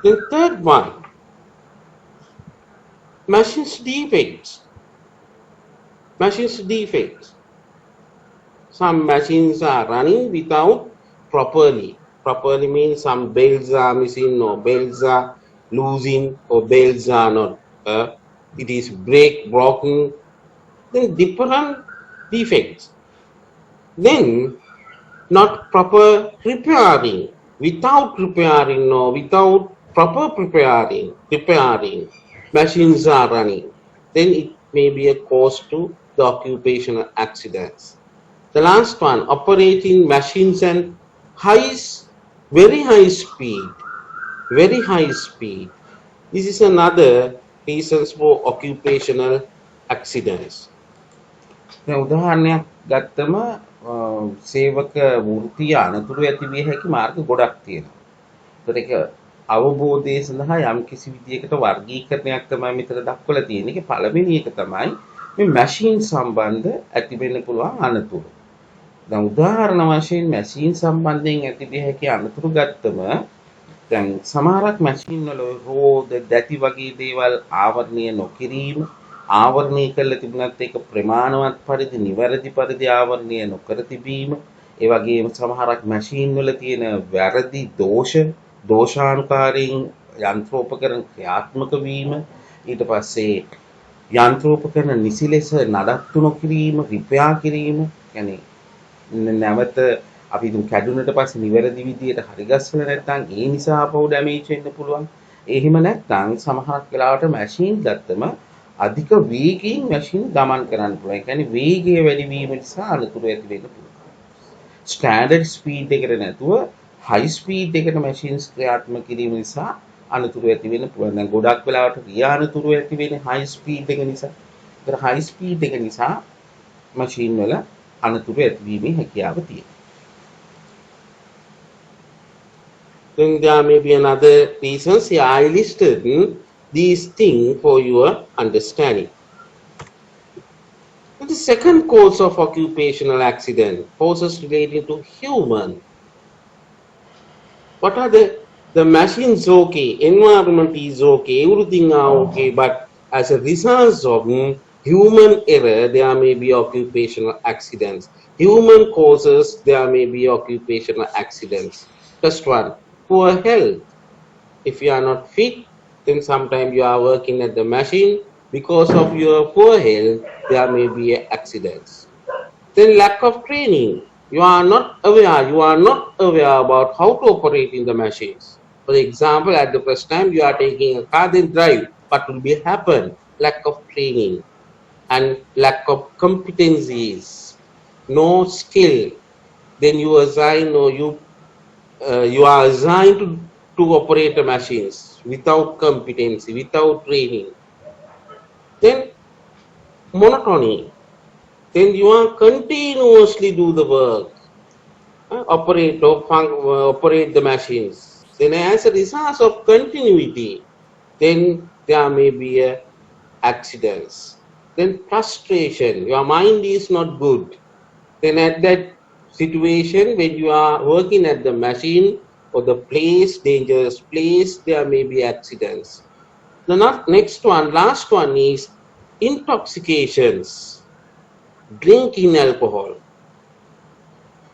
Then third one, machine's defects. Machine's defects. Some machines are running without properly. Properly means some belts are missing, or belts are losing, or belts are not. It is broken. Then different defects. Then not proper repairing. Without repairing or without proper preparing, machines are running. Then it may be a cause to the occupational accidents. The last one, operating machines and very high speed. This is another reasons for occupational accidents. දැන් උදාහරණයක් ගත්තම සේවක වෘත්තිය අනතුරු ඇති විය හැකි මාර්ග ගොඩක් තියෙනවා. ඒතර ඒක අවබෝධය සඳහා යම් කිසි විදියකට වර්ගීකරණයක් තමයි මෙතන දක්වලා තියෙන්නේ. ඒකේ පළවෙනි එක තමයි මේ මැෂින් සම්බන්ධ ඇති වෙන්න පුළුවන් අනතුරු. දැන් උදාහරණ වශයෙන් මැෂින් සම්බන්ධයෙන් ඇති විය හැකි අනතුරු ගත්තම දැන් සමහරක් මැෂින් වල රෝද දැති වගේ දේවල් ආවරණය නොකිරීම ආවරණය කළ තිබුණත් ඒක ප්‍රමාණවත් පරිදි නිවැරදි පරිදි ආවරණය නොකර තිබීම ඒ වගේම සමහරක් මැෂින් වල තියෙන වැරදි දෝෂානුකාරයෙන් යන්ත්‍රෝපකරණ ක්‍රියාත්මක වීම ඊට පස්සේ යන්ත්‍රෝපකරණ නිසි ලෙස නඩත්තු නොකිරීම රිපෙයාර් කිරීම يعني නැවත අපි දුම් කැඩුනට පස්සේ නිවැරදි විදියට හරි ගස්සලා නැත්නම් ඒ නිසා අපව ඩැමේජ් වෙන්න පුළුවන්. එහෙම නැත්නම් සමහරක් වෙලාවට මැෂින් ගත්තම අධික වේගයෙන් මැෂින් ගමන් කරන්න පුළුවන්. ඒ කියන්නේ වේගය වැඩි වීම නිසා අනතුරු ඇති වෙන්න පුළුවන්. ස්ටෑන්ඩඩ් ස්පීඩ් එකට නැතුව හයි ස්පීඩ් එකට මැෂින්ස් ක්‍රියාත්මක කිරීම නිසා අනතුරු ඇති වෙන්න පුළුවන්. දැන් ගොඩක් වෙලාවට රියා අනතුරු ඇති වෙන්නේ හයි ස්පීඩ් එක නිසා. ඒතර හයි ස්පීඩ් එක නිසා මැෂින් වල අනතුරු ඇතිවීමේ හැකියාව තියෙනවා. Then there may be another reasons. Yeah, I listed these things for your understanding. And the second cause of occupational accident, causes relating to human. What are the machines okay, environment is okay, everything are okay, but as a result of human error, there may be occupational accidents. Human causes, there may be occupational accidents. First one, poor health. If you are not fit, then sometimes you are working at the machine. Because of your poor health, there may be accidents. Then lack of training. You are not aware about how to operate in the machines. For example, at the first time you are taking a car, then drive. What will be happen? Lack of training and lack of competencies, no skill. Then you assign or you are assigned to operate the machines without competency, without training. Then monotony. Then you are continuously do the work, operate the machines. Then as a result of continuity, then there may be accidents. Then frustration. Your mind is not good. Then at that situation, when you are working at the machine or the place, dangerous place, there may be accidents. The next one, last one is intoxications. Drinking alcohol.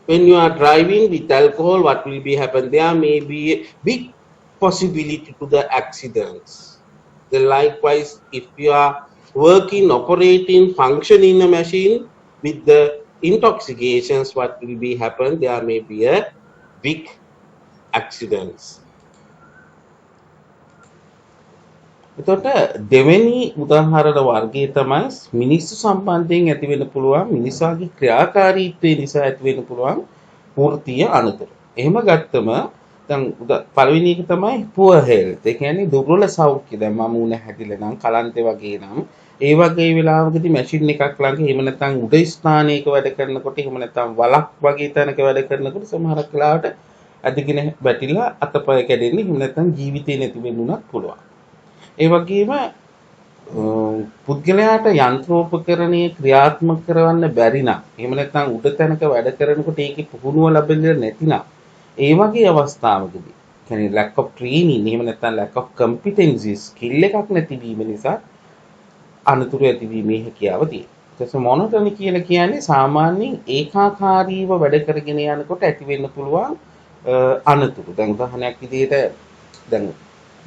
When you are driving with alcohol, what will be happen? There may be a big possibility to the accidents. Then likewise, if you are working, operating, functioning in a machine with the intoxications, what will be happen? There may be a big accidents. එතකොට දෙවෙනි උදාහරණ වර්ගය තමයි මිනිස්සු සම්බන්ධයෙන් ඇති වෙන්න පුළුවන් මිනිසාගේ ක්‍රියාකාරීත්වය නිසා ඇති වෙන්න පුළුවන් වෘත්තීය අනතුරු. එහෙම ගත්තම දැන් පළවෙනි එක තමයි poor health. ඒ කියන්නේ දුර්වල සෞඛ්‍ය. දැන් මම උණ හැදිලා නම් කලන්තේ වගේ නම් ඒ වගේ වෙලාවකදී මැෂින් එකක් ළඟ එහෙම නැත්නම් උඩ ස්ථානයක වැඩ කරනකොට එහෙම නැත්නම් වලක් වගේ තැනක වැඩ කරනකොට සමහරක් වෙලාවට ඇදගෙන වැටිලා අතපය කැඩෙන්නේ එහෙම නැත්නම් ජීවිතේ නැති වෙන්න උනත් පුළුවන්. ඒ වගේම පුද්ගලයාට යන්ත්‍රෝපකරණයේ ක්‍රියාත්මක කරවන්න බැරි නම් එහෙම නැත්නම් උඩ තැනක වැඩ කරනකොට ඒකේ පුහුණුව ලැබෙන්නේ නැතිනම් ඒ වගේ අවස්ථාවකදී කියන්නේ lack of training එහෙම නැත්නම් lack of competencies skill එකක් නැතිවීම නිසා අනතුරු ඇතිවීමේ හැකියාව තියෙනවා. ඊට පස්සේ මොනොටොනි කියලා කියන්නේ සාමාන්‍යයෙන් ඒකාකාරීව වැඩ කරගෙන යනකොට ඇති වෙන්න පුළුවන් අනතුරු. දැන් උදාහරණයක් විදිහට දැන්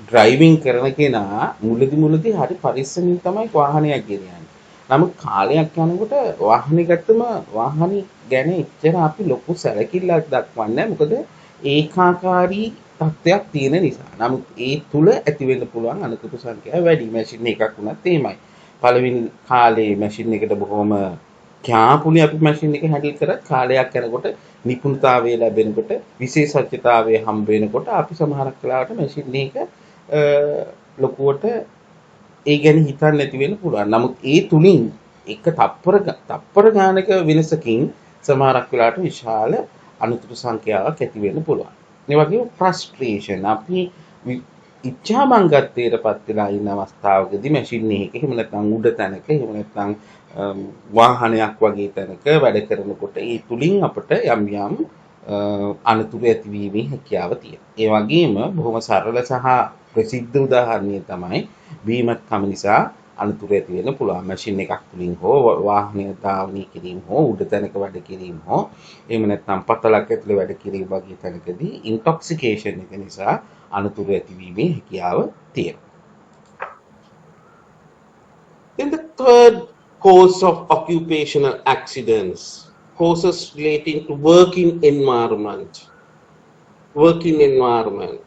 ඩ්‍රයිවිං කරන කෙනා මුලදී හරි පරිස්සමින් තමයි වාහනයක් ගෙනියන්නේ. නමුත් කාලයක් යනකොට වාහනේ ගත්තම වාහනේ ගැන එච්චර අපි ලොකු සැලකිල්ලක් දක්වන්නේ නැහැ. මොකද ඒකාකාරී තත්ත්වයක් තියෙන නිසා. නමුත් ඒ තුල ඇති වෙන්න පුළුවන් අනතුරු සංඛ්‍යාව වැඩි. මැෂින් එකක් වුණත් එහෙමයි. පළවෙනි කාලේ මැෂින් එකට බොහොම කැපුලි අපි මැෂින් එක හැන්ඩල් කරත් කාලයක් යනකොට නිපුණතාවය ලැබෙනකොට විශේෂඥතාවය හම්බ වෙනකොට අපි සමහරක් වෙලාවට මැෂින් එක ලොකුවට ඒ ගැන හිතන්න නැති වෙන්න පුළුවන්. නමුත් ඒ තුලින් එක තප්පර ගානක වෙනසකින් සමහරක් වෙලාවට විශාල අනුතුරු සංඛ්‍යාවක් ඇති වෙන්න පුළුවන්. ඒ වගේම ෆ්‍රස්ට්‍රේෂන් අපි ඉච්ඡා බංගත්වයටපත් වෙලා ඉන්න අවස්ථාවකදී මැෂින් එකක එහෙම නැත්නම් උඩ තැනක එහෙම නැත්නම් වාහනයක් වගේ තැනක වැඩ කරනකොට ඒ තුලින් අපට යම් අනතුරු ඇතිවීමේ හැකියාව තියෙනවා. ඒ වගේම බොහොම සරල සහ ප්‍රසිද්ධ උදාහරණය තමයි බීමත් කම නිසා අනතුරු ඇති වෙන්න පුළුවන්. මැෂින් එකක් තුලින් හෝ වාහනය ධාවනය කිරීම හෝ උඩ තැනක වැඩ කිරීම හෝ එහෙම නැත්නම් පතලක් ඇතුලේ වැඩ කිරීම වගේ තැනකදී ඉන්ටොක්සිකේෂන් එක නිසා අනතුරු ඇතිවීමේ හැකියාව තියෙනවා. Then the third cause of occupational accidents, causes relating to working environment. Working environment.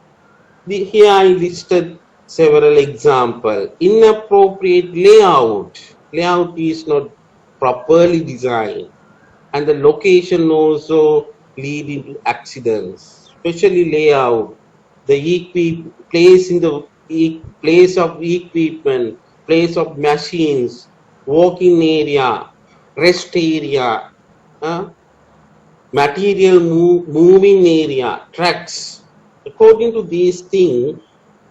Here I listed several examples. Inappropriate layout. Layout is not properly designed, and the location also leading to accidents. Especially layout. The place in the place of equipment, place of machines, walking area, rest area, material moving area, tracks. According to these things,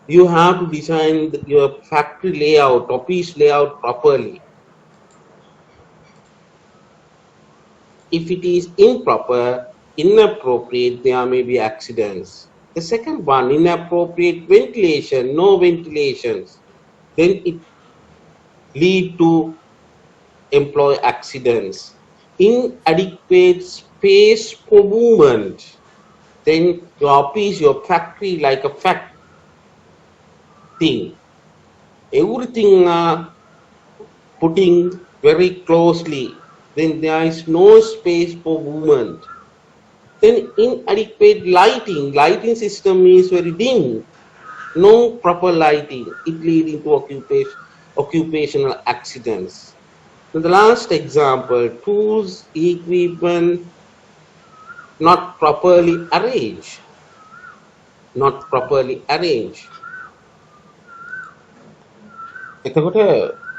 you have to design your factory layout, office layout properly. If it is improper, inappropriate, there may be accidents. The second one, inappropriate ventilation, no ventilations, then it lead to employee accidents. Inadequate space for movement, then your office, your factory like a fact thing. Everything putting very closely, then there is no space for movement. Then inadequate lighting. Lighting system is very dim. No proper lighting. It leading to occupational accidents. And the last example, tools, equipment not properly arranged. Not properly arranged. එතකොට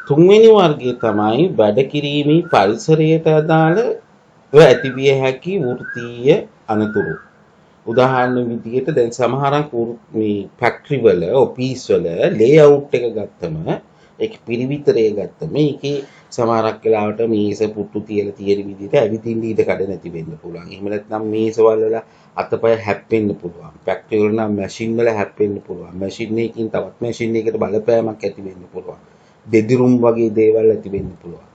තුන්වෙනි වර්ගය තමයි වැඩ කිරීමේ පරිසරයට අදාළ ඇතිවිය හැකි වෘත්තීය අනතුරු. උදාහරණ විදිහට දැන් සමහරක් මේ ෆැක්ටරි වල ඔෆිස් වල ලේඅවුට් එක ගත්තම ඒක පිරිවිතරය ගත්තම ඒකේ සමහරක් වෙලාවට මේස පුට්ටු තියලා තියෙන විදිහට ඇවිදින්න ඉඩ කඩ නැති වෙන්න පුළුවන්. එහෙම නැත්නම් මේසවල වල අතපය හැප්පෙන්න පුළුවන්. ෆැක්ටරි වල නම් මැෂින් වල හැප්පෙන්න පුළුවන්. මැෂින් එකකින් තවත් මැෂින් එකකට බලපෑමක් ඇති වෙන්න පුළුවන්. දෙදිරුම් වගේ දේවල් ඇති වෙන්න පුළුවන්.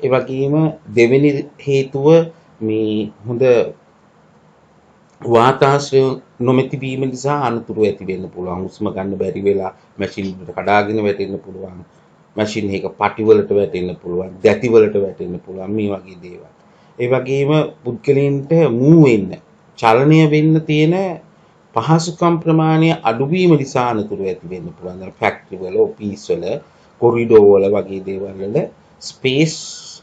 ඒ වගේම දෙවෙනි හේතුව මේ හොඳ වාතාශ්‍රය නොමැති වීම නිසා අනතුරු ඇති වෙන්න පුළුවන්. හුස්ම ගන්න බැරි වෙලා මැෂින් එකට කඩාගෙන වැටෙන්න පුළුවන්. මැෂින් එක පටි වලට වැටෙන්න පුළුවන්. දැති වලට වැටෙන්න පුළුවන්. මේ වගේ දේවල්. ඒ වගේම පුද්ගලයන්ට මූව් වෙන්න, චලනය වෙන්න තියෙන පහසුකම් ප්‍රමාණය අඩු වීම නිසා අනතුරු ඇති වෙන්න පුළුවන්. දැන් ෆැක්ටරි වල, ඔෆිස් වල, කොරිඩෝර් වල වගේ දේවල් වල ස්පේස්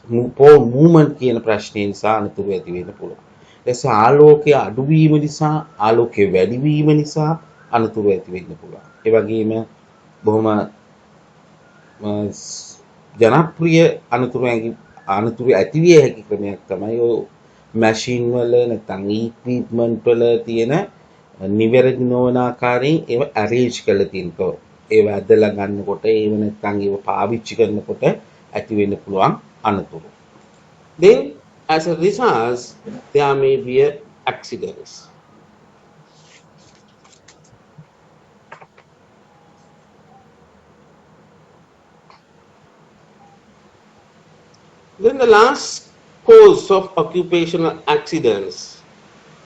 මූව්මන්ට් කියන ප්‍රශ්නය නිසා අනතුරු ඇති වෙන්න පුළුවන්. එසේ ආලෝකය අඩු වීම නිසා, ආලෝකය වැඩි වීම නිසා අනතුරු ඇති වෙන්න පුළුවන්. ඒ වගේම බොහොම ජනප්‍රිය අනතුරු ඇතිවිය හැකි ක්‍රමයක් තමයි ඔය මැෂින් වල නැත්නම් ඉක්විප්මන්ට් වල තියෙන නිවැරදි නොවන ආකාරයෙන් ඒව ඇරේන්ජ් කරලා තියෙනවා. ඒව ඇදලා ගන්නකොට ඒව නැත්නම් ඒව පාවිච්චි කරනකොට ඇති වෙන්න පුළුවන් අනතුරු. Then as a result there may be accidents. Then the last cause of occupational accidents,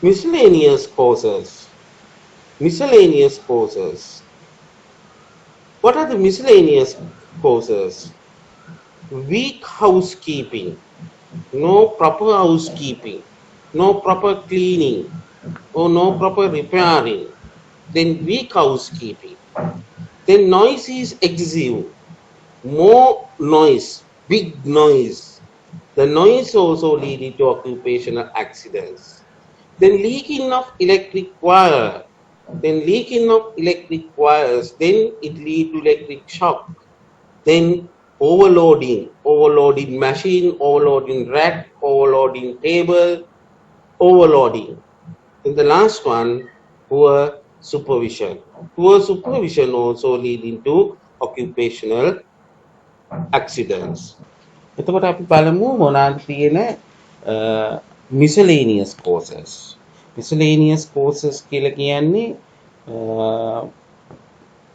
miscellaneous causes. Miscellaneous causes. What are the miscellaneous causes? Weak housekeeping, no proper housekeeping, no proper cleaning, or no proper repairing. Then weak housekeeping. Then noise is excessive, more noise, big noise. The noise also leading to occupational accidents. Then leaking of electric wire. Then leaking of electric wires, then it lead to electric shock. Then overloading machine, overloading rack, overloading table, overloading. And the last one, poor supervision. Poor supervision also leading to occupational accidents. එතකොට අපි බලමු මොනවාද තියෙන miscellaneous causes. miscellaneous causes කියලා කියන්නේ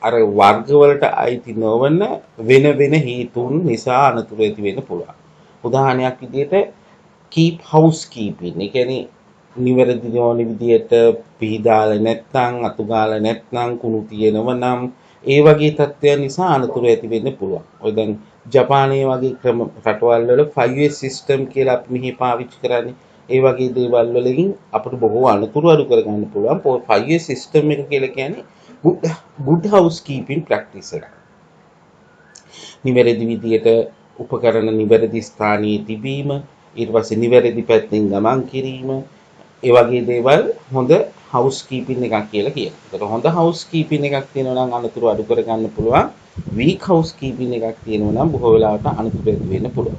අර වර්ගවලට අයිති නොවන වෙන වෙන හේතුන් නිසා අනතුරු ඇති වෙන්න පුළුවන්. උදාහරණයක් විදිහට keep housekeeping. ඒ කියන්නේ නිවැරදි නොවන විදිහට පිහදාලා නැත්නම් අතු ගාලා නැත්නම් කුණු තියෙනව නම් ඒ වගේ තත්ත්වයන් නිසා අනතුරු ඇති වෙන්න පුළුවන්. ඔය දැන් ජපානයේ වගේ ක්‍රම රටවල් වල 5S system කියලා අපි මෙහි පාවිච්චි කරන්නේ. ඒ වගේ දේවල් වලින් අපිට බොහෝ අනතුරු අඩු කරගන්න පුළුවන්. 5S system එක කියලා කියන්නේ good housekeeping practice එක. නිවැරදි විදියට උපකරණ නිවැරදි ස්ථානයේ තිබීම, ඊට පස්සේ නිවැරදි පැත්තෙන් ගමන් කිරීම, ඒ වගේ දේවල් හොඳ housekeeping එකක් කියලා කියනවා. ඒකට හොඳ housekeeping එකක් තියෙනවා නම් අනතුරු අඩු කරගන්න පුළුවන්. weak housekeeping එකක් තියෙනවා නම් බොහෝ වෙලාවට අනතුරු ඇති වෙන්න පුළුවන්.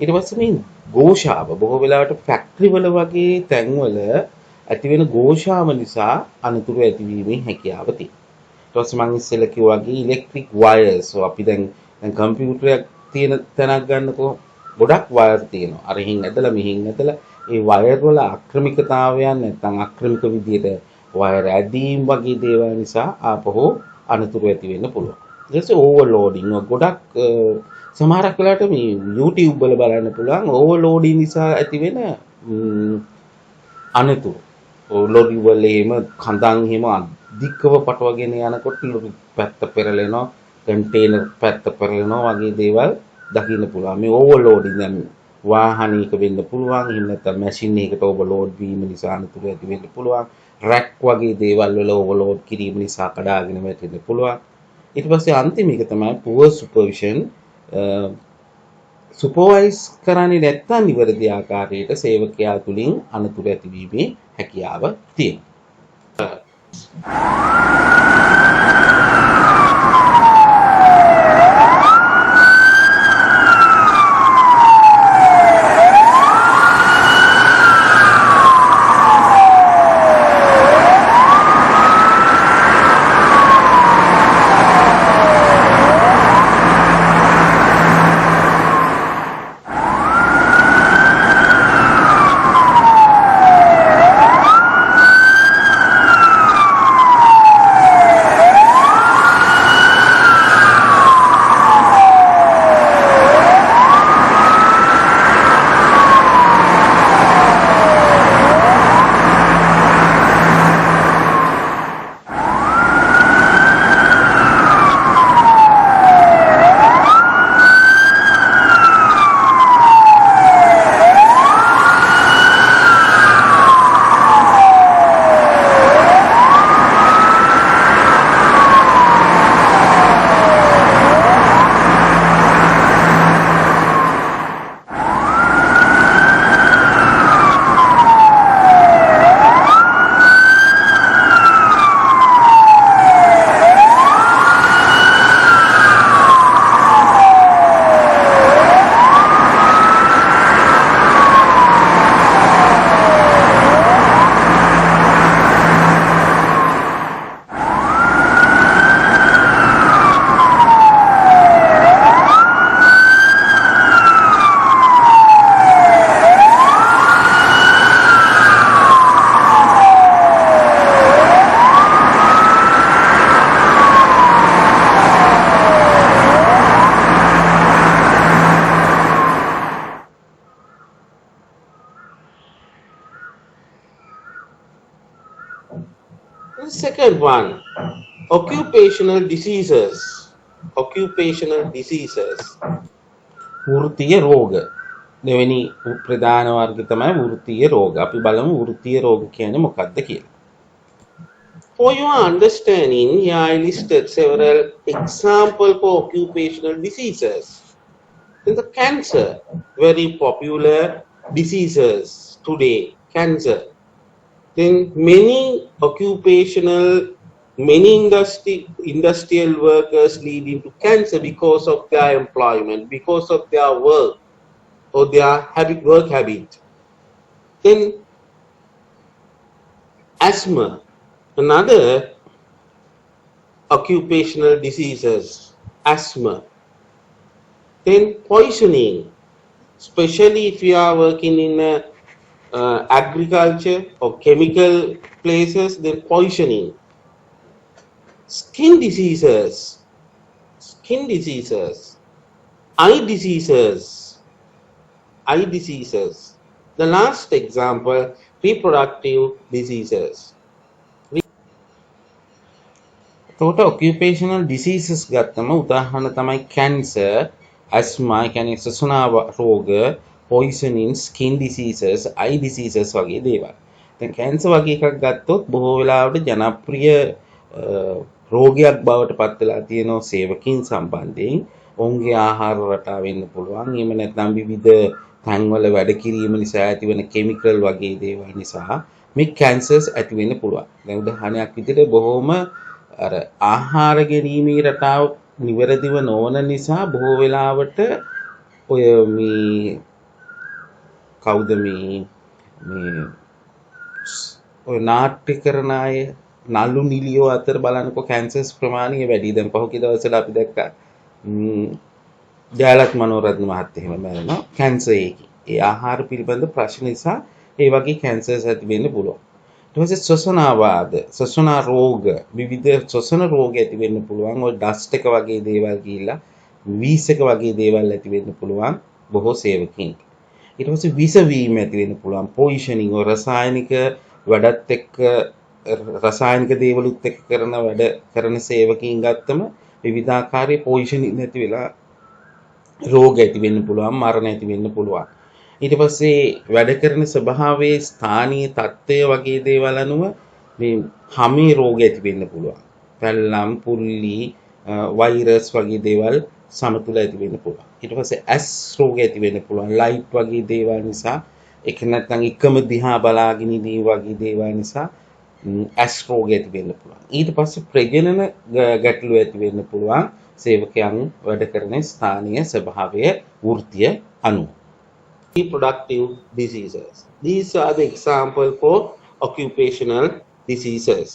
ඊට පස්සේ මේ ഘോഷාව බොහෝ වෙලාවට ෆැක්ටරි වල වගේ තැන්වල ඇති වෙන ഘോഷාව නිසා අනතුරු ඇතිවීමේ හැකියාව තියෙනවා. ඊට පස්සේ මම ඉස්සෙල්ලා කිව්වා වගේ ඉලෙක්ට්‍රික් වයර්ස්. අපි දැන් කම්පියුටරයක් තියෙන තැනක් ගන්නකො ගොඩක් වයර් තියෙනවා. අර හින් ඇදලා මෙහින් ඇදලා ඒ වයර් වල අක්‍රමිකතාවයන් නැත්නම් අක්‍රමික විදියට වයර් ඇදීම් වගේ දේවල් නිසා ආපහු අනතුරු ඇති වෙන්න පුළුවන්. ඊට පස්සේ ඕවර්ලෝඩින් ගොඩක් සමහරක් වෙලාවට මේ YouTube වල බලන්න පුළුවන් ඕවර්ලෝඩින් නිසා ඇති වෙන අනතුරු. ලොරි වල එහෙම කඳන් එහෙම අධිකව පටවගෙන යනකොට ලොරි පැත්ත පෙරලෙනවා, කන්ටේනර් පැත්ත පෙරලෙනවා වගේ දේවල් දකින්න පුළුවන්. මේ ඕවර්ලෝඩින් දැන් වාහනයක වෙන්න පුළුවන්. එහෙම නැත්නම් මැෂින් එකකට ඕවර්ලෝඩ් වීම නිසා අනතුරු ඇති වෙන්න පුළුවන්. රැක් වගේ දේවල් වල ඕවර්ලෝඩ් කිරීම නිසා කඩාගෙන වැටෙන්න පුළුවන්. ඊට පස්සේ අන්තිම එක තමයි poor supervision. සුපර්වයිස් කරන්නේ නැත්නම් නිවැරදි ආකාරයට සේවකයා තුලින් අනතුරු ඇතිවීමේ හැකියාව තියෙනවා. The second one, occupational diseases. Occupational diseases. වෘත්තීය රෝග. දෙවෙනි ප්‍රධාන වර්ගය තමයි වෘත්තීය රෝග. අපි බලමු වෘත්තීය රෝග කියන්නේ මොකක්ද කියලා. For your understanding, here I listed several examples for occupational diseases. Then the cancer, very popular diseases today, cancer. Then many industrial workers lead into cancer because of their employment, because of their work or their work habit. Then asthma, another occupational diseases, asthma. Then poisoning, especially if you are working in agriculture or chemical places, then poisoning. Skin diseases, eye diseases. The last example, reproductive diseases. එතකොට occupational diseases ගත්තම උදාහරණ තමයි cancer, asthma, කියන්නේ සසුනා රෝග, poisoning, skin diseases, eye diseases වගේ දේවල්. දැන් cancer වගේ එකක් ගත්තොත් බොහෝ වෙලාවට ජනප්‍රිය රෝගයක් බවට පත් වෙලා තියෙනවා සේවකයන් සම්බන්ධයෙන්. ඔවුන්ගේ ආහාර රටාව වෙන්න පුළුවන්. එහෙම නැත්නම් විවිධ තැන්වල වැඩ කිරීම නිසා ඇතිවන කිමිකල් වගේ දේවල් නිසා මේ cancers ඇති වෙන්න පුළුවන්. දැන් උදාහරණයක් විදිහට බොහෝම අර ආහාර ගැනීමේ රටාව නිවැරදිව නොවන නිසා බොහෝ වෙලාවට ඔය මේ කවුද මේ ඔය නාට්‍ය කරන අය නළු නිලියෝ අතර බලනකොට කැන්සර්ස් ප්‍රමාණය වැඩි. දැන් පහුගිය දවස්වල අපි දැක්කා ජයලත් මනෝරත්න මහත්තයා එහෙම මැරෙනවා කැන්සර් එකකින්. ඒ ආහාර පිළිබඳ ප්‍රශ්න නිසා ඒ වගේ කැන්සර්ස් ඇති වෙන්න පුළුවන්. ඊට පස්සේ ශ්වසනාවාද, ශ්වසන රෝග, විවිධ ශ්වසන රෝග ඇති වෙන්න පුළුවන්. ඔය ඩස්ට් එක වගේ දේවල් ගිහිල්ලා වීස් එක වගේ දේවල් ඇති වෙන්න පුළුවන් බොහෝ සේවකයන්ට. ඊට පස්සේ විස වීම ඇති වෙන්න පුළුවන්. පොයිසනින්, ඔය රසායනික වැඩත් එක්ක රසායනික දේවලුත් එක්ක කරන සේවකයන් ගත්තම විවිධාකාරයේ පොයිසනින් ඇති වෙලා රෝග ඇති වෙන්න පුළුවන්, මරණ ඇති වෙන්න පුළුවන්. ඊට පස්සේ වැඩ කරන ස්වභාවයේ ස්ථානීය තත්ත්වය වගේ දේවල් අනුව මේ හැමේ රෝග ඇති වෙන්න පුළුවන්. පැල්ලම්, පුල්ලි, වෛරස් වගේ දේවල් සමතුල ඇති වෙන්න පුළුවන්. ඊට පස්සේ ඇස් රෝග ඇති වෙන්න පුළුවන්. ලයිට් වගේ දේවල් නිසා ඒක නැත්නම් එකම දිහා බලාගෙන ඉඳී වගේ දේවල් නිසා ඇස් රෝග ඇති වෙන්න පුළුවන්. ඊට පස්සේ ප්‍රජනන ගැටලු ඇති වෙන්න පුළුවන් සේවකයන් වැඩ කරන ස්ථානීය ස්වභාවය වෘත්තීය අනුව. Reproductive diseases. These are the example for occupational diseases.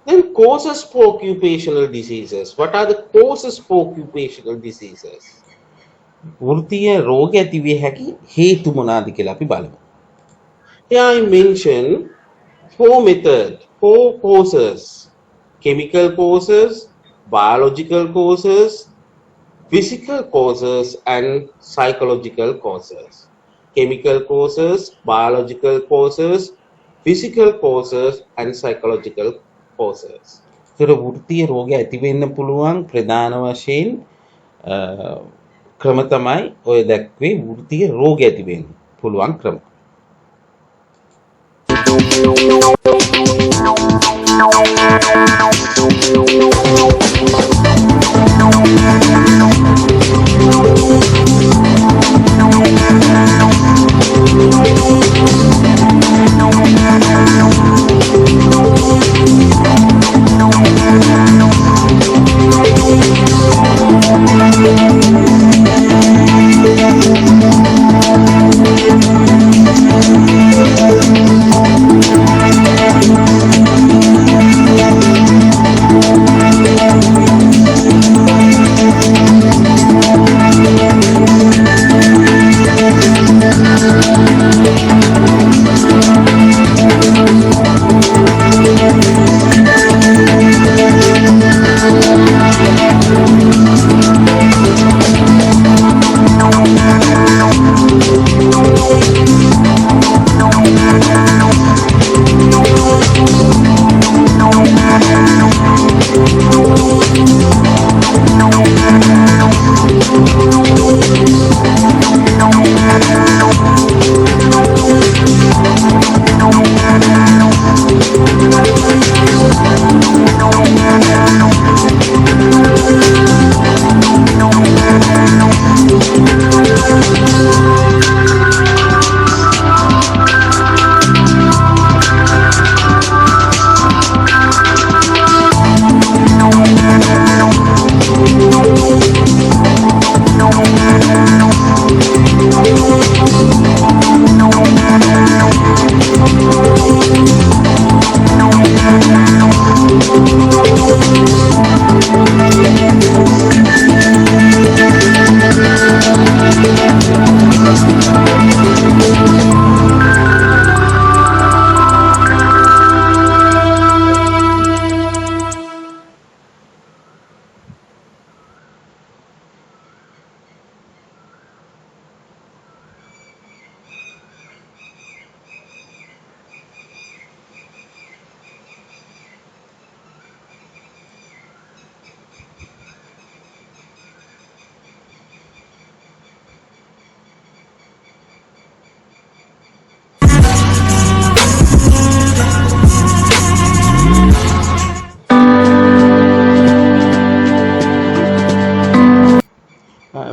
Then causes for occupational diseases. What are the causes for occupational diseases? වෘත්තීය රෝග ඇති විය හැකි හේතු මොනවාද කියලා අපි බලමු. Here I mention four causes: chemical causes, biological causes, physical causes, and psychological causes. Chemical causes, biological causes, physical causes, and psychological causes. ඒතර වෘත්තීය රෝග ඇති වෙන්න පුළුවන් ප්‍රධාන වශයෙන් ක්‍රම තමයි ඔය දැක්වේ වෘත්තීය රෝග ඇති වෙන්න පුළුවන් ක්‍රම.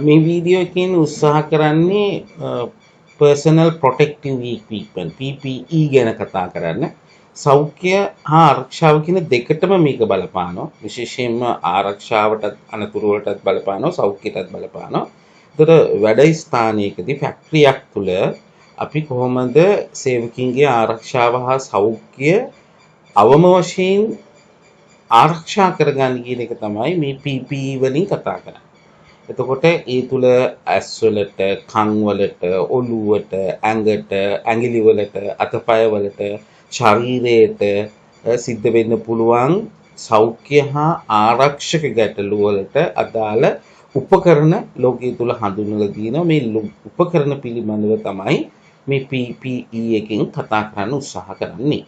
මේ වීඩියෝ එකෙන් උත්සාහ කරන්නේ personal protective equipment PPE ගැන කතා කරන්න. සෞඛ්‍ය හා ආරක්ෂාව කියන දෙකටම මේක බලපානවා. විශේෂයෙන්ම ආරක්ෂාවටත් අනතුරු වලටත් බලපානවා, සෞඛ්‍යයටත් බලපානවා. ඒතර වැඩ ස්ථානයකදී ෆැක්ටරියක් තුල අපි කොහොමද සේවකින්ගේ ආරක්ෂාව හා සෞඛ්‍ය අවම වශයෙන් ආරක්ෂා කරගන්න කියන එක තමයි මේ PPE වලින් කතා කරන්නේ. එතකොට ඒ තුල ඇස් වලට, කන් වලට, ඔළුවට, ඇඟට, ඇඟිලි වලට, අතපය වලට, ශරීරයට සිද්ධ වෙන්න පුළුවන් සෞඛ්‍ය හා ආරක්ෂක ගැටලු වලට අදාළ උපකරණ ලෝකයේ තුල හඳුන්වලා තියෙනවා. මේ උපකරණ පිළිබඳව තමයි මේ PPE එකෙන් කතා කරන්න උත්සාහ කරන්නේ.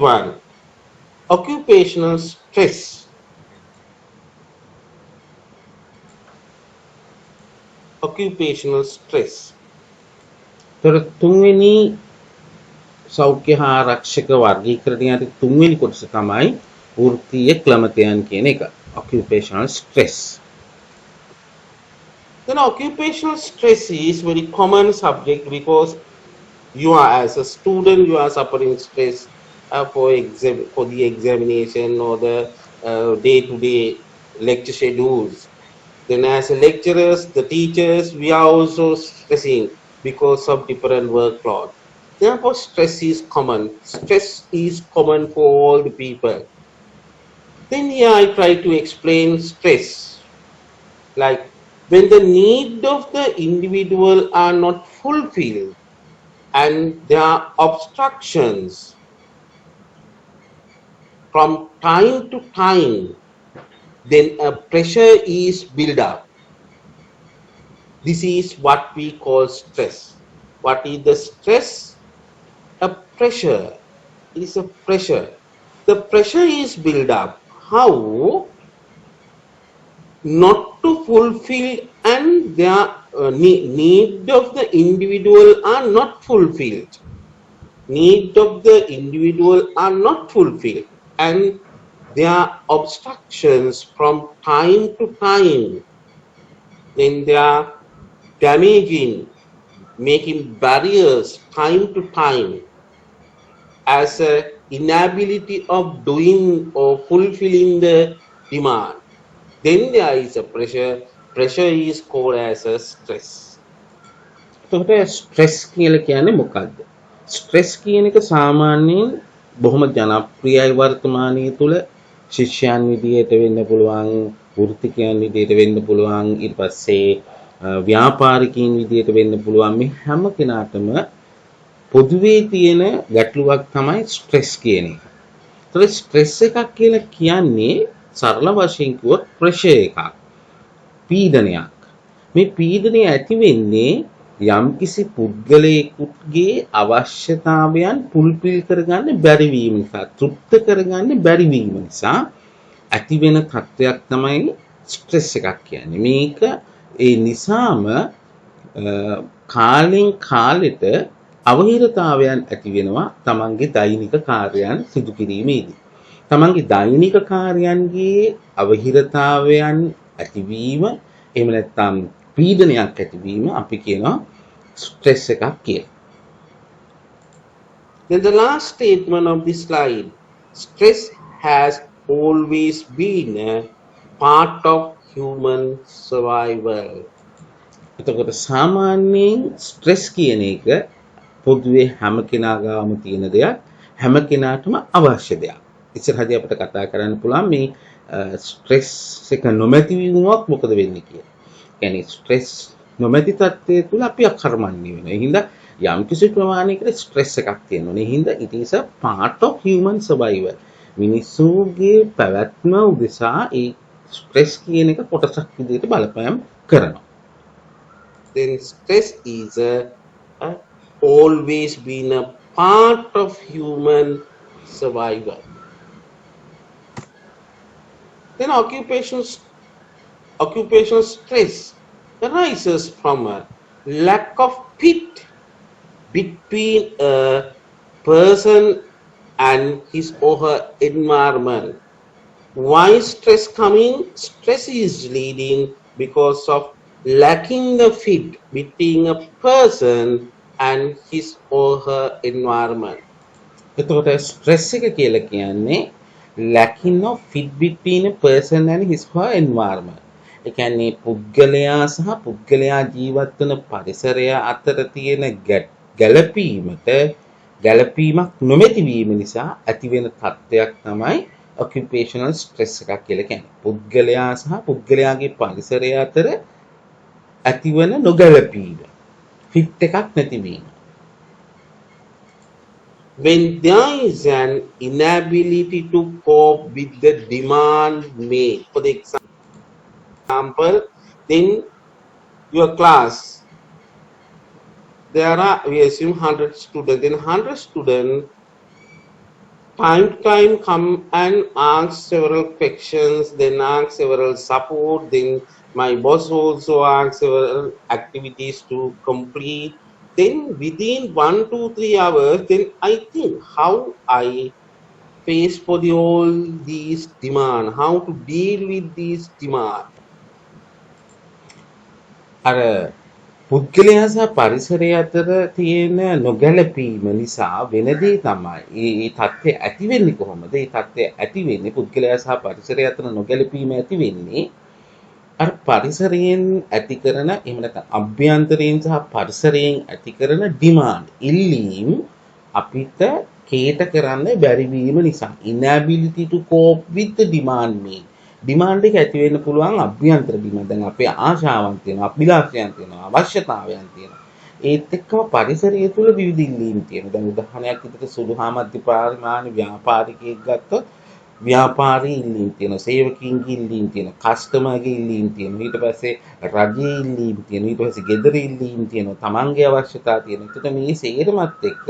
one, occupational stress. Occupational stress. තොර තුන්වෙනි සෞඛ්‍ය හා ආරක්ෂක වර්ගීකරණයේ තුන්වෙනි කොටස තමයි වෘත්තීය ක්ලමතයන් කියන එක. occupational stress. Then occupational stress is very common subject because you are, as a student, you are suffering stress for the examination or the day-to-day lecture schedules. Then as a lecturers, the teachers, we are also stressing because of different workload. Therefore, stress is common. Stress is common for all the people. Then here I try to explain stress. Like when the need of the individual are not fulfilled and there are obstructions from time to time, then a pressure is built up. This is what we call stress. What is the stress? A pressure. It is a pressure. The pressure is built up. How? Not to fulfill, and their need of the individual are not fulfilled. Need of the individual are not fulfilled, and there are obstructions from time to time. Then they are damaging, making barriers time to time as a inability of doing or fulfilling the demand. Then there is a pressure. Pressure is called as a stress. එතකොට stress කියලා කියන්නේ මොකක්ද? Stress කියන එක සාමාන්‍යයෙන් බොහොම ජනප්‍රියයි වර්තමානයේ තුල. ශිෂ්‍යයන් විදියට වෙන්න පුළුවන්, වෘත්තිකයන් විදියට වෙන්න පුළුවන්, ඊට පස්සේ ව්‍යාපාරිකයන් විදියට වෙන්න පුළුවන්. මේ හැම කෙනාටම පොදුවේ තියෙන ගැටලුවක් තමයි ස්ට්‍රෙස් කියන එක. ඒතකොට ස්ට්‍රෙස් එකක් කියලා කියන්නේ සරල වශයෙන් කිව්වොත් ප්‍රෙෂර් එකක්, පීඩනයක්. මේ පීඩනය ඇති වෙන්නේ යම්කිසි පුද්ගලයෙකුගේ අවශ්‍යතාවයන් පුල්පිල් කරගන්න බැරි වීම නිසා, තෘප්ත කරගන්න බැරි වීම නිසා ඇති වෙන තත්ත්වයක් තමයි ස්ට්‍රෙස් එකක් කියන්නේ. මේක ඒ නිසාම කාලෙන් කාලෙට අවහිරතාවයන් ඇති වෙනවා තමන්ගේ දෛනික කාර්යයන් සිදු කිරීමේදී. තමන්ගේ දෛනික කාර්යයන්ගේ අවහිරතාවයන් ඇතිවීම, එහෙම නැත්නම් පීඩනයක් ඇතිවීම අපි කියනවා ස්ට්‍රෙස් එකක් කියලා. Then the last statement of this slide, stress has always been a part of human survival. එතකොට සාමාන්‍යයෙන් ස්ට්‍රෙස් කියන එක පොදුවේ හැම කෙනා ගාම තියෙන දෙයක්, හැම කෙනාටම අවශ්‍ය දෙයක්. ඉස්සරහදී අපිට කතා කරන්න පුළුවන් මේ ස්ට්‍රෙස් එක නොමැති වීමක් මොකද වෙන්නේ කියලා. يعني ස්ට්‍රෙස් නොමැති තත්ත්වයේ තුල අපි අකර්මණ්‍ය වෙනවා. ඒ හින්දා යම් කිසි ප්‍රමාණයකට ස්ට්‍රෙස් එකක් තියෙනවා. ඒ හින්දා it is a part of human survival. මිනිස්සුගේ පැවැත්ම උදෙසා ඒ ස්ට්‍රෙස් කියන එක කොටසක් විදිහට බලපෑම් කරනවා. Then stress is always been a part of human survival. Then occupational stress arises from a lack of fit between a person and his or her environment. Why stress coming? Stress is leading because of lacking the fit between a person and his or her environment. එතකොට stress එක කියලා කියන්නේ lacking of fit between a person and his or her environment. ඒ කියන්නේ පුද්ගලයා සහ පුද්ගලයා ජීවත් වන පරිසරය අතර තියෙන ගැළපීමක් නොමැති වීම නිසා ඇතිවෙන තත්ත්වයක් තමයි occupational stress එකක් කියලා කියන්නේ. පුද්ගලයා සහ පුද්ගලයාගේ පරිසරය අතර ඇතිවන නොගැලපීම, fit එකක් නැතිවීම. When there is an inability to cope with the demand made, for the example, then your class, we assume 100 students, then 100 students time to time come and ask several questions, then ask several support, then my boss also asks several activities to complete. Then within 1 to 3 hours, then I think how I face for the all these demand, how to deal with these demand. අර පුද්ගලයා සහ පරිසරය අතර තියෙන නොගැලපීම නිසා වෙන දේ තමයි. ඒ தත්ත්වය ඇති වෙන්නේ කොහොමද? ඒ தත්ත්වය ඇති වෙන්නේ පුද්ගලයා සහ පරිසරය අතර නොගැලපීම ඇති වෙන්නේ අර පරිසරයෙන් ඇති කරන එහෙම නැත්නම් අභ්‍යන්තරයෙන් සහ පරිසරයෙන් ඇති කරන ඩිමාන්ඩ් ඉල්ලීම් අපිට කේට කරන්න බැරි වීම නිසා. inability to cope with the demand mean. Demand එක ඇති වෙන්න පුළුවන් අභ්‍යන්තර ඩිමාන්ඩ්. දැන් අපේ ආශාවන් තියෙනවා, අභිලාෂයන් තියෙනවා, අවශ්‍යතාවයන් තියෙනවා. ඒත් එක්කම පරිසරය තුළ විවිධ ඉල්ලීම් තියෙනවා. දැන් උදාහරණයක් විදිහට සුළු හා මධ්‍ය පරිමාණ ව්‍යාපාරිකයෙක් ගත්තොත් ව්‍යාපාරී ඉල්ලීම් තියෙනවා, සේවකීන්ගේ ඉල්ලීම් තියෙනවා, කස්ටමර්ගේ ඉල්ලීම් තියෙනවා, ඊට පස්සේ රජයේ ඉල්ලීම් තියෙනවා, ඊට පස්සේ ගෙදර ඉල්ලීම් තියෙනවා, තමන්ගේ අවශ්‍යතා තියෙනවා. ඒකට මේ සේරමත් එක්ක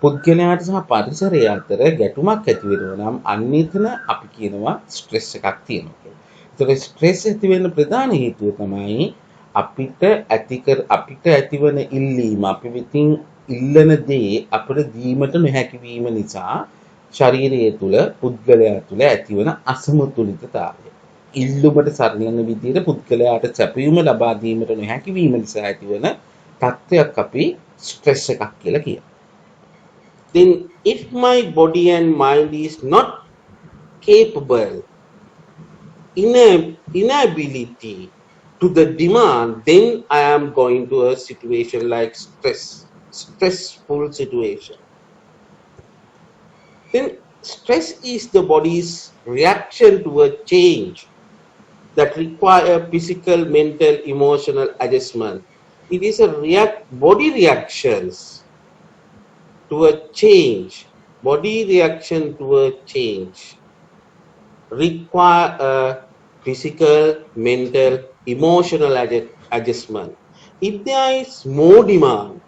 පුද්ගලයාට සහ පරිසරය අතර ගැටුමක් ඇති වෙනවා නම් අන්න එතන අපි කියනවා ස්ට්‍රෙස් එකක් තියෙනවා කියලා. ඒතකොට ස්ට්‍රෙස් ඇති වෙන්න ප්‍රධාන හේතුව තමයි අපිට ඇතිවන ඉල්ලීම, අපි විසින් ඉල්ලන දේ අපිට දීමට නොහැකි වීම නිසා ශරීරය තුළ පුද්ගලයා තුළ ඇතිවන අසමතුලිතතාවය. ඉල්ලුමට සරිලන විදිහට පුද්ගලයාට සැපයුම ලබා දීමට නොහැකි වීම නිසා ඇතිවන තත්ත්වයක් අපි ස්ට්‍රෙස් එකක් කියලා කියනවා. Then if my body and mind is not capable, inability to the demand, then I am going to a situation like stressful situation. Then stress is the body's reaction to a change that require physical, mental, emotional adjustment. It is a body reactions to a change. Body reaction to a change require a physical, mental, emotional adjustment. If there is more demand,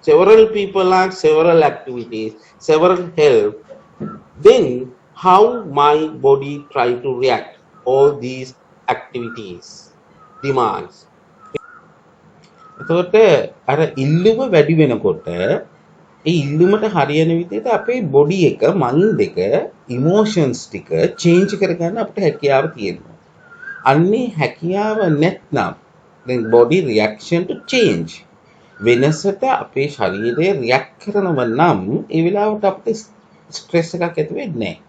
several people ask several activities, several help, then how my body try to react all these activities, demands. එතකොට අර ඉල්ලුම වැඩි වෙනකොට ඒ ඉල්ලුමට හරියන විදිහට අපේ body එක, mind එක, emotions ටික චේන්ජ් කරගන්න අපිට හැකියාව තියෙනවා. අන්නේ හැකියාව නැත්නම් then body reaction to change වෙනසට අපේ ශරීරය රියැක්ට් කරනව නම් ඒ වෙලාවට අපිට ස්ට්‍රෙස් එකක් ඇති වෙන්නේ නැහැ.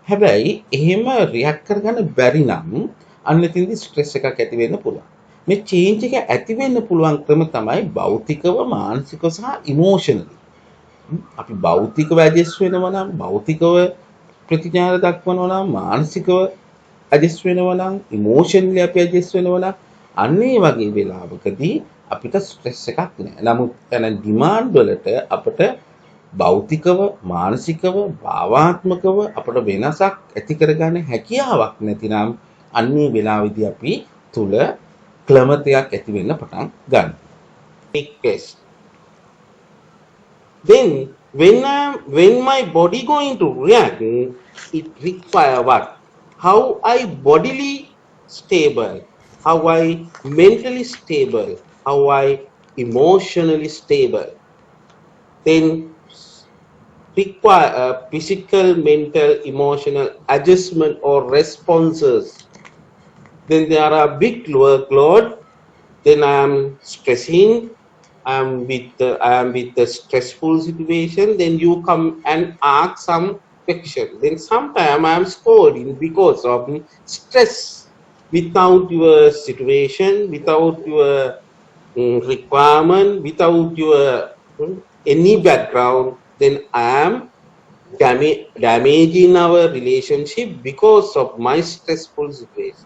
හැබැයි එහෙම රියැක්ට් කරගන්න බැරි නම් අන්න එතනදී ස්ට්‍රෙස් එකක් ඇති වෙන්න පුළුවන්. මේ චේන්ජ් එක ඇති වෙන්න පුළුවන් ක්‍රම තමයි භෞතිකව, මානසිකව සහ ඉමෝෂනලි. අපි භෞතිකව ඇඩ්ජස්ට් වෙනවා නම්, භෞතිකව ප්‍රතිචාර දක්වනවා නම්, මානසිකව ඇඩ්ජස්ට් වෙනවා නම්, ඉමෝෂනලි අපි ඇඩ්ජස්ට් වෙනවා නම් අන්න ඒ වගේ වෙලාවකදී අපිට ස්ට්‍රෙස් එකක් නෑ. නමුත් එන ඩිමාන්ඩ් වලට අපිට භෞතිකව, මානසිකව, භාවාත්මකව අපිට වෙනසක් ඇති කරගන්න හැකියාවක් නැතිනම් අන්නේ වෙලාවේදී අපි තුල ක්ලමතයක් ඇති වෙන්න පටන් ගන්නවා. Take test. Then when my body going to react, it require what? How I bodily stable, how I mentally stable, how I emotionally stable. Then require a physical, mental, emotional adjustment or responses. Then there are big workload. Then I am stressing. I am with the stressful situation. Then you come and ask some question. Then sometimes I am scolding because of stress. Without your situation, without your requirement, without your any background, then I am damaging our relationship because of my stressful situation.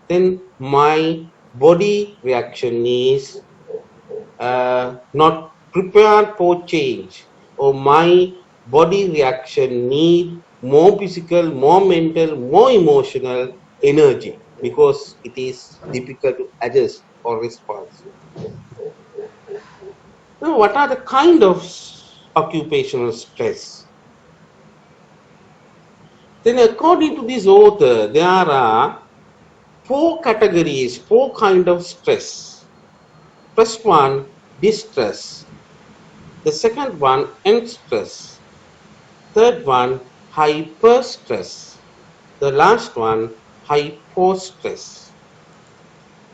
Then my body reaction is not prepared for change, or my body reaction need more physical, more mental, more emotional energy because it is difficult to adjust or respond. Now, what are the kind of occupational stress? Then according to this author, there are 4 categories, 4 kind of stress. First one, distress. The second one, stress. Third one, hyperstress. The last one, hypostress.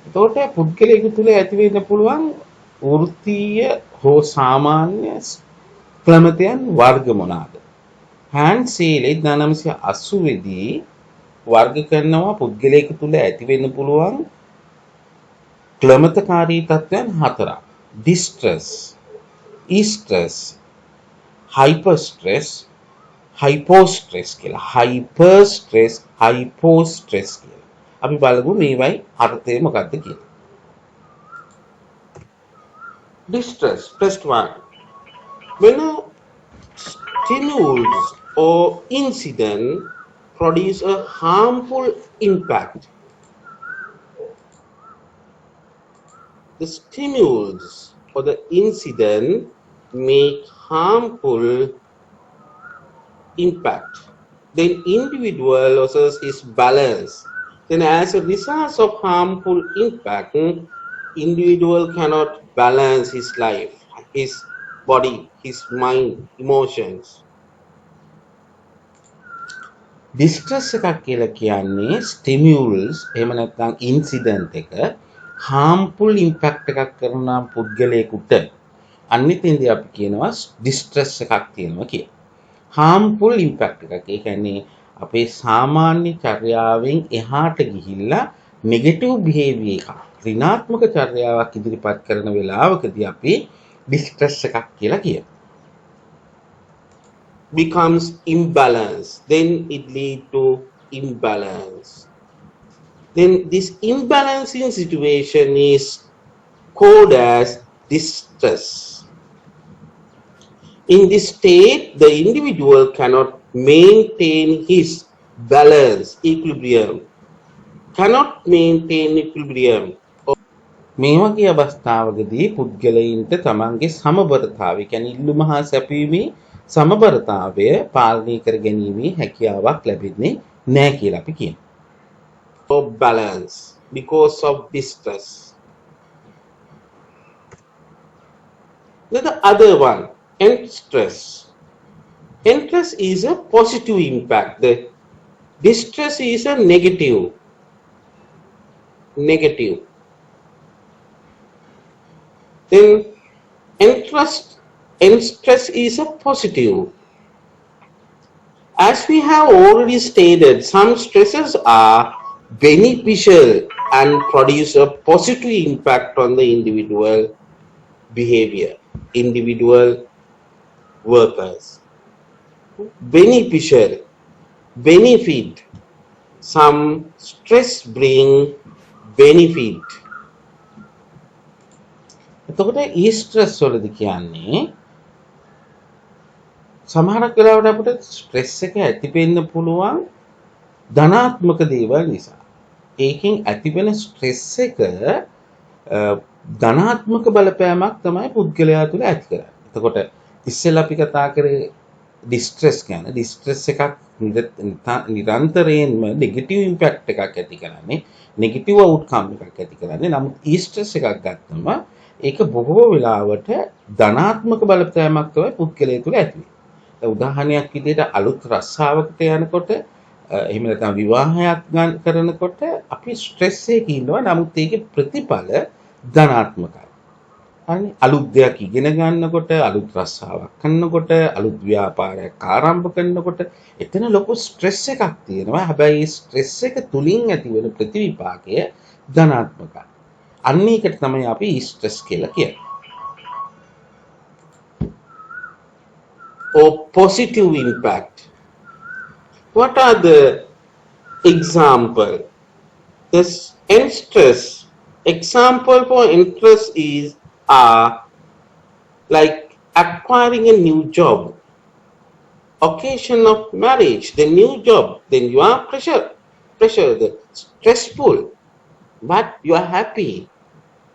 එතකොට පුද්ගලයෙකු තුළ ඇති වෙන්න පුළුවන් වෘත්තීය හෝ සාමාන්‍ය ක්ලමතයන් වර්ග මොනවාද? හැන්සේලේ 1980 දී වර්ග කරනවා පුද්ගලයෙකු තුළ ඇති වෙන්න පුළුවන් ක්ලමතකාරී තත්ත්වයන් 4ක්. distress, stress, hyperstress, hypostress කියලා. hyperstress, hypostress කියලා. අපි බලමු මේවයි අර්ථය මොකක්ද කියලා. Distress, first one. When a stimulus or incident produce a harmful impact, the stimulus or the incident make harmful impact, then individual loses his balance. Then as a result of harmful impact, individual cannot balance his life, his body, his mind, emotions. Distress එකක් කියලා කියන්නේ stimulus එහෙම නැත්නම් incident එක harmful impact එකක් කරන පුද්ගලයෙකුට අනිතින්දී අපි කියනවා distress එකක් තියෙනවා කියලා. harmful impact එකක්. ඒ කියන්නේ අපේ සාමාන්‍ය චර්යාවෙන් එහාට ගිහිල්ලා negative behavior එකක් ඍණාත්මක චර්යාවක් ඉදිරිපත් කරන වෙලාවකදී අපි distress එකක් කියලා කියනවා. Becomes imbalance, then it lead to imbalance. Then this imbalancing situation is called as distress. In this state, the individual cannot maintain his balance, equilibrium. Cannot maintain equilibrium. මේ වගේ අවස්ථාවකදී පුද්ගලයින්ට තමන්ගේ සමබරතාවය කියන්නේ ඉල්ලුම හා සැපීමේ සමබරතාවය පාලනය කර ගැනීමේ හැකියාවක් ලැබෙන්නේ නැහැ කියලා අපි කියනවා. For balance because of distress. Then the other one, stress. Stress is a positive impact. The distress is a negative. Then stress is a positive. As we have already stated, some stresses are beneficial and produce a positive impact on the individual behavior, individual workers. Beneficial, benefit. Some stress bring benefit. එතකොට stress වලදී කියන්නේ සමහරක් වෙලාවට අපිට stress එක ඇති වෙන්න පුළුවන් ධනාත්මක දේවල් නිසා. ඒකෙන් ඇතිවෙන ස්ට්‍රෙස් එක ධනාත්මක බලපෑමක් තමයි පුද්ගලයා තුළ ඇති කරන්නේ. එතකොට ඉස්සෙල්ලා අපි කතා කරේ distress ගැන. distress එකක් නිරන්තරයෙන්ම negative impact එකක් ඇති කරන්නේ, negative outcome එකක් ඇති කරන්නේ. නමුත් stress එකක් ගත්තම ඒක බොහෝ වෙලාවට ධනාත්මක බලපෑමක් තමයි පුද්ගලයා තුළ ඇති වෙන්නේ. උදාහරණයක් විදිහට අලුත් රස්සාවකට යනකොට එහෙම නැත්නම් විවාහයක් කරනකොට අපි ස්ට්‍රෙස් එකේ ඉන්නවා. නමුත් ඒකේ ප්‍රතිඵල ධනාත්මකයි. හරිනේ. අලුත් දෙයක් ඉගෙන ගන්නකොට, අලුත් රස්සාවක් කරනකොට, අලුත් ව්‍යාපාරයක් ආරම්භ කරනකොට එතන ලොකු ස්ට්‍රෙස් එකක් තියෙනවා. හැබැයි ස්ට්‍රෙස් එක තුලින් ඇතිවෙන ප්‍රතිවිපාකය ධනාත්මකයි. අන්න ඒකට තමයි අපි ස්ට්‍රෙස් කියලා කියන්නේ. Or positive impact. What are the example? This stress. Example for stress is like acquiring a new job, occasion of marriage, the new job, then you are pressure, the stressful, but you are happy.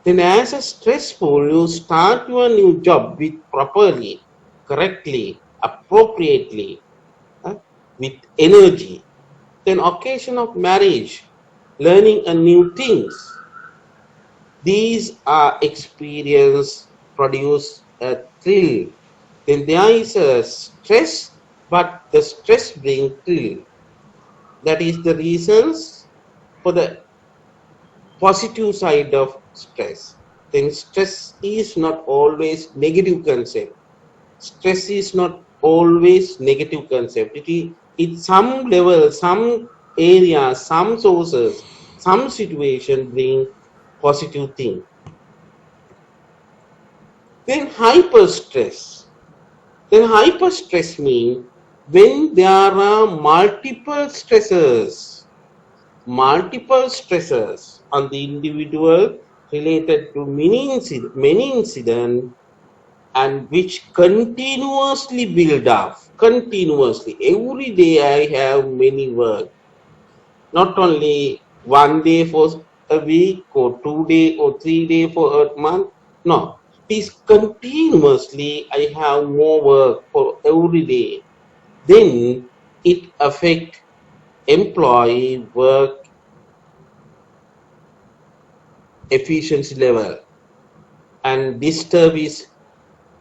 Then as a stressful, you start your new job with properly, correctly, appropriately, with energy. then occasion of marriage, learning a new things. These are experience produce a thrill. Then there is a stress, but the stress brings thrill. That is the reasons for the positive side of stress. Then stress is not always negative concept. Stress is not always negative concept. It some level, some areas, some sources, some situation bring positive thing. Then hyperstress. Then hyperstress means when there are multiple stresses on the individual related to many incidents and which continuously build up. Continuously. Every day I have many work. Not only one day for a week or 2 days or 3 days for a month. No. It is continuously I have more work for every day. Then it affects employee work efficiency level and disturb his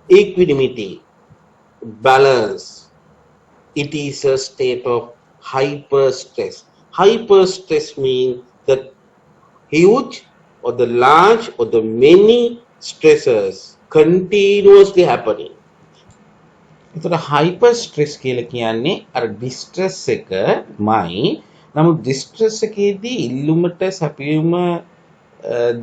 equanimity, balance. It is a state of hyperstress. Hyperstress means the huge or the large or the many stresses continuously happening. එතකොට hyper stress කියලා කියන්නේ අර distress එකමයි. නමුත් distress එකේදී ඉල්ලුමට සැපයුම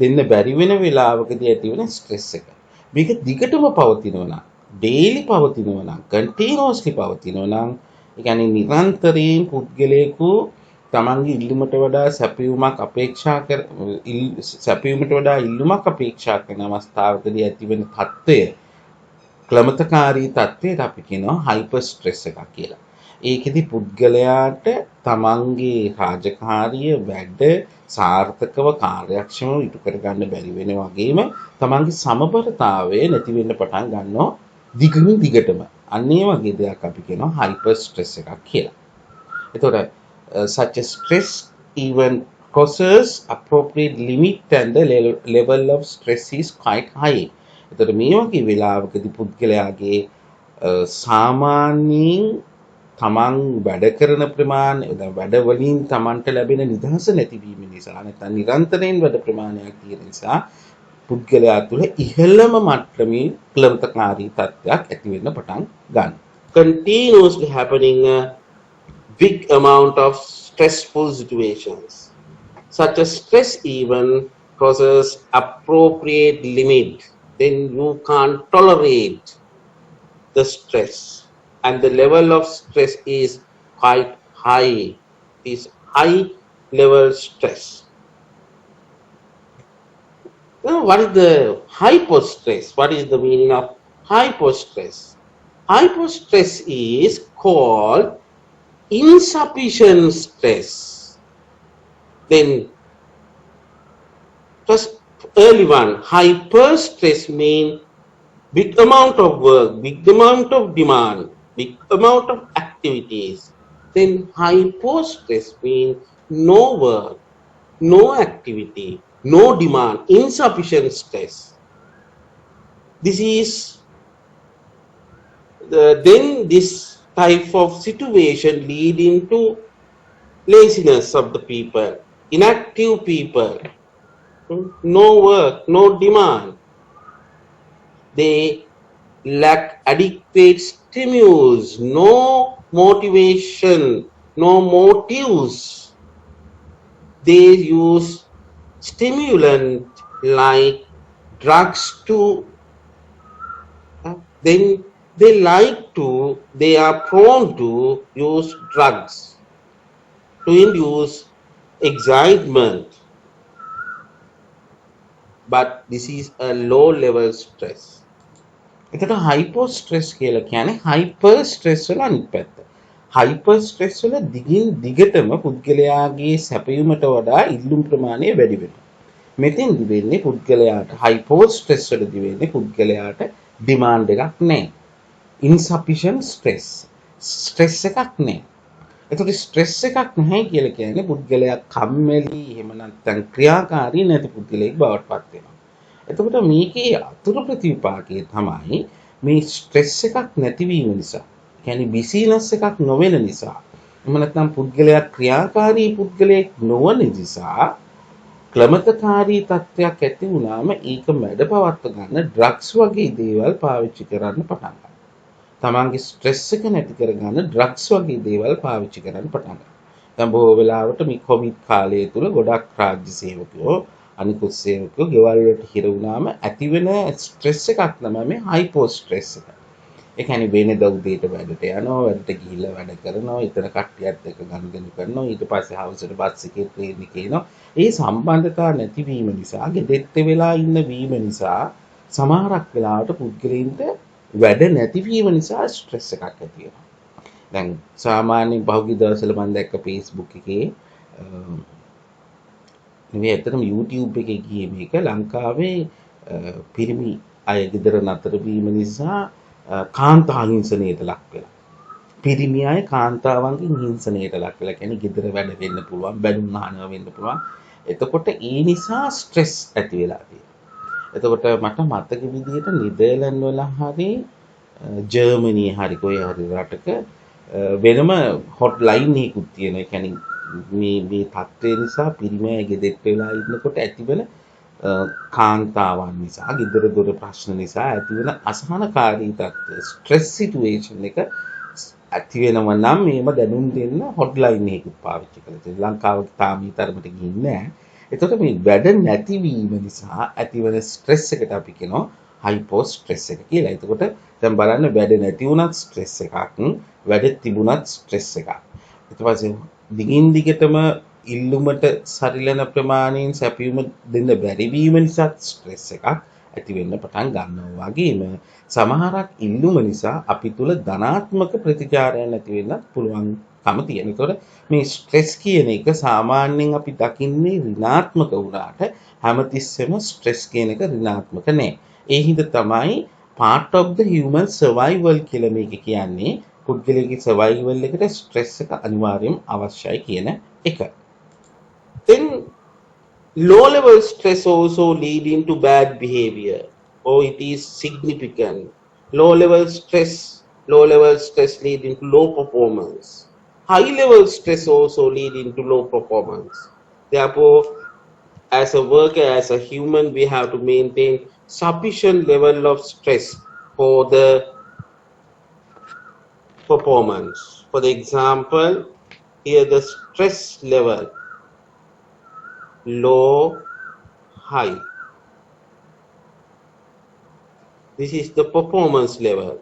දෙන්න බැරි වෙන වෙලාවකදී ඇති වෙන ස්ට්‍රෙස් එක. මේක දිගටම පවතිනවා නම්, ඩේලි පවතිනවා නම්, කන්ටිනියස්ලි පවතිනවා නම්, ඒ කියන්නේ නිරන්තරයෙන් පුද්ගලයෙකු තමන්ගේ ඉල්ලුමට වඩා සැපයුමට වඩා ඉල්ලුමක් අපේක්ෂා කරන අවස්ථාවකදී ඇතිවෙන තත්ත්වය, ක්ලමතකාරී තත්ත්වයට අපි කියනවා හයිපර් ස්ට්‍රෙස් එකක් කියලා. ඒකෙදි පුද්ගලයාට තමන්ගේ රාජකාරිය වැඩ සාර්ථකව කාර්යක්ෂමව ඉටු කරගන්න බැරි වෙන වගේම තමන්ගේ සමබරතාවය නැති වෙන්න පටන් ගන්නවා දිගටම. අන්න ඒ වගේ දෙයක් අපි කියනවා හයිපර් ස්ට්‍රෙස් එකක් කියලා. එතකොට such a stress even causes appropriate limit and the level of stress is quite high. එතකොට මේ වගේ වෙලාවකදී පුද්ගලයාගේ සාමාන්‍යයෙන් තමන් වැඩ කරන ප්‍රමාණය, වැඩ වලින් තමන්ට ලැබෙන නිදහස නැතිවීම නිසා නැත්නම් නිරන්තරයෙන් වැඩ ප්‍රමාණයක් තියෙන නිසා පුද්ගලයා තුළ ඉහළම මට්ටමේ ක්ලමතකාරී තත්ත්වයක් ඇති වෙන්න පටන් ගන්නවා. Continuously happening a big amount of stressful situations. Such a stress even causes appropriate limit. Then you can't tolerate the stress. And the level of stress is quite high. It is high level stress. Now, what is the hyperstress? What is the meaning of hyperstress? Hyperstress is called insufficient stress. Then, just early one, hyperstress means big amount of work, big amount of demand, big amount of activities. Then hypostress means no work, no activity, no demand, insufficient stress. This is then this type of situation leading to laziness of the people, inactive people, no work, no demand. They lack adequate stimulus, no motivation, no motives. They use stimulant like drugs to then they are prone to use drugs to induce excitement. But this is a low level stress. එතකොට හයිපෝ stress කියලා කියන්නේ hyper stress වල අනිත් පැත්ත. Hyper stress වල දිගටම පුද්ගලයාගේ සැපයුමට වඩා ඉල්ලුම් ප්‍රමාණය වැඩි වෙනවා. මෙතෙන්දි වෙන්නේ පුද්ගලයාට හයිපෝ ස්ට්‍රෙස් වලදී වෙන්නේ පුද්ගලයාට ඩිමාන්ඩ් එකක් නැහැ. insufficient stress එකක් නැහැ. එතකොට ස්ට්‍රෙස් එකක් නැහැ කියලා කියන්නේ පුද්ගලයා කම්මැලි එහෙම නැත්නම් ක්‍රියාකාරී නැති පුද්ගලයෙක් බවට පත් වෙනවා. එතකොට මේකේ අතුරු ප්‍රතිවිපාකය තමයි මේ ස්ට්‍රෙස් එකක් නැතිවීම නිසා. කියන්නේ බිසිනස් එකක් නොවන නිසා. එහෙම නැත්නම් පුද්ගලයා ක්‍රියාකාරී පුද්ගලයෙක් නොවන නිසා ක්ලමතකාරී තත්ත්වයක් ඇති වුණාම ඒක මැඩ පවත්ව ගන්න ඩ්‍රග්ස් වගේ දේවල් පාවිච්චි කරන්න පටන් ගන්නවා. තමන්ගේ ස්ට්‍රෙස් එක නැති කරගන්න ඩ්‍රග්ස් වගේ දේවල් පාවිච්චි කරන්න පටන් ගන්නවා. දැන් බොහෝ වෙලාවට මේ කොවිඩ් කාලය තුල ගොඩක් රාජ්‍ය සේවකයෝ අනිකුත් සේවකයෝ ගෙවල් වලට හිර වුණාම ඇතිවෙන ස්ට්‍රෙස් එකක් තමයි මේ හයිපෝ ස්ට්‍රෙස් එක. ඒ කියන්නේ වෙනද උදේට වැඩට යනවා, වැඩට ගිහිල්ලා වැඩ කරනවා, ඊතර කට්ටියත් එක්ක ගනුදෙනු කරනවා, ඊට පස්සේ හවසට බස් එකේ ට්‍රේන් එකේ එනවා. ඒ සම්බන්ධතා නැතිවීම නිසා, ගෙදෙට්ට වෙලා ඉන්න වීම නිසා සමහරක් වෙලාවට පුද්ගලයින්ට වැඩ නැතිවීම නිසා ස්ට්‍රෙස් එකක් ඇති වෙනවා. දැන් සාමාන්‍යයෙන් පහුගිය දවස්වල මම දැක්ක Facebook එකේ නෙවෙයි ඇත්තටම YouTube එකේ ගියේ මේක ලංකාවේ පිරිමි අය ගෙදර නතර වීම නිසා කාන්තා හිංසනයට ලක් වෙලා. පිරිමි අය කාන්තාවන්ගෙන් හිංසනයට ලක් වෙලා. කියන්නේ ගෙදර වැඩ වෙන්න පුළුවන්, බැනුම් අහනවා වෙන්න පුළුවන්. එතකොට ඒ නිසා ස්ට්‍රෙස් ඇති වෙලා තියෙනවා. එතකොට මට මතක විදිහට නෙදර්ලන්ඩ් වල හරි ජර්මනියේ හරි කොහේ හරි රටක වෙනම හොට්ලයින් එකකුත් තියෙනවා. ඒ කියන්නේ මේ තත්ත්වය නිසා පිරිමි අය ගෙදෙට්ට වෙලා ඉන්නකොට ඇතිවන කාන්තාවන් නිසා ගෙදර දොර ප්‍රශ්න නිසා ඇතිවන අසහනකාරී තත්ත්වය ස්ට්‍රෙස් සිටුේෂන් එක ඇති වෙනවා නම් මේව දැනුම් දෙන්න හොට්ලයින් එකක් පාවිච්චි කරලා තියෙනවා. ලංකාවේ තාම මේ තරමට ගිහින් නැහැ. එතකොට මේ වැඩ නැතිවීම නිසා ඇතිවන ස්ට්‍රෙස් එකට අපි කියනවා හයිපෝ ස්ට්‍රෙස් එක කියලා. එතකොට දැන් බලන්න වැඩ නැති වුණත් ස්ට්‍රෙස් එකක්, වැඩ තිබුණත් ස්ට්‍රෙස් එකක්. ඊට පස්සේ දිගින් දිගටම ඉල්ලුමට සරිලන ප්‍රමාණයෙන් සැපයුම දෙන්න බැරි වීම නිසා ස්ට්‍රෙස් එකක් ඇති වෙන්න පටන් ගන්නවා. වගේම සමහරක් ඉල්ලුම නිසා අපි තුල ධනාත්මක ප්‍රතිචාරයක් නැති වෙන්න පුළුවන්කම තියෙනවා. ඒතකොට මේ ස්ට්‍රෙස් කියන එක සාමාන්‍යයෙන් අපි දකින්නේ ඍණාත්මක වුණාට හැමතිස්සෙම ස්ට්‍රෙස් කියන එක ඍණාත්මක නෑ. ඒ හින්දා තමයි part of the human survival කියලා මේක කියන්නේ. පුද්ගලයාගේ survival එකට ස්ට්‍රෙස් එක අනිවාර්යයෙන් අවශ්‍යයි කියන එක. Then low level stress also leading to bad behavior, or it is significant. Low level stress leading to low performance. High level stress also leading to low performance. Therefore, as a worker, as a human, we have to maintain sufficient level of stress for the performance. For the example, here the stress level low, high. This is the performance level.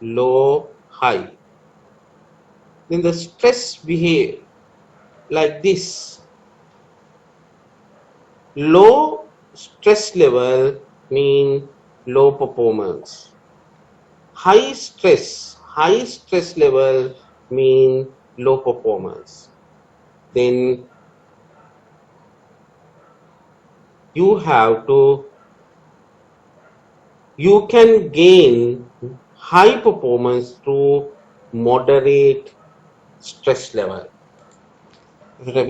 Low, high. Then the stress behave like this. Low stress level mean low performance. High stress level mean low performance. Then you can gain high performance through moderate stress level.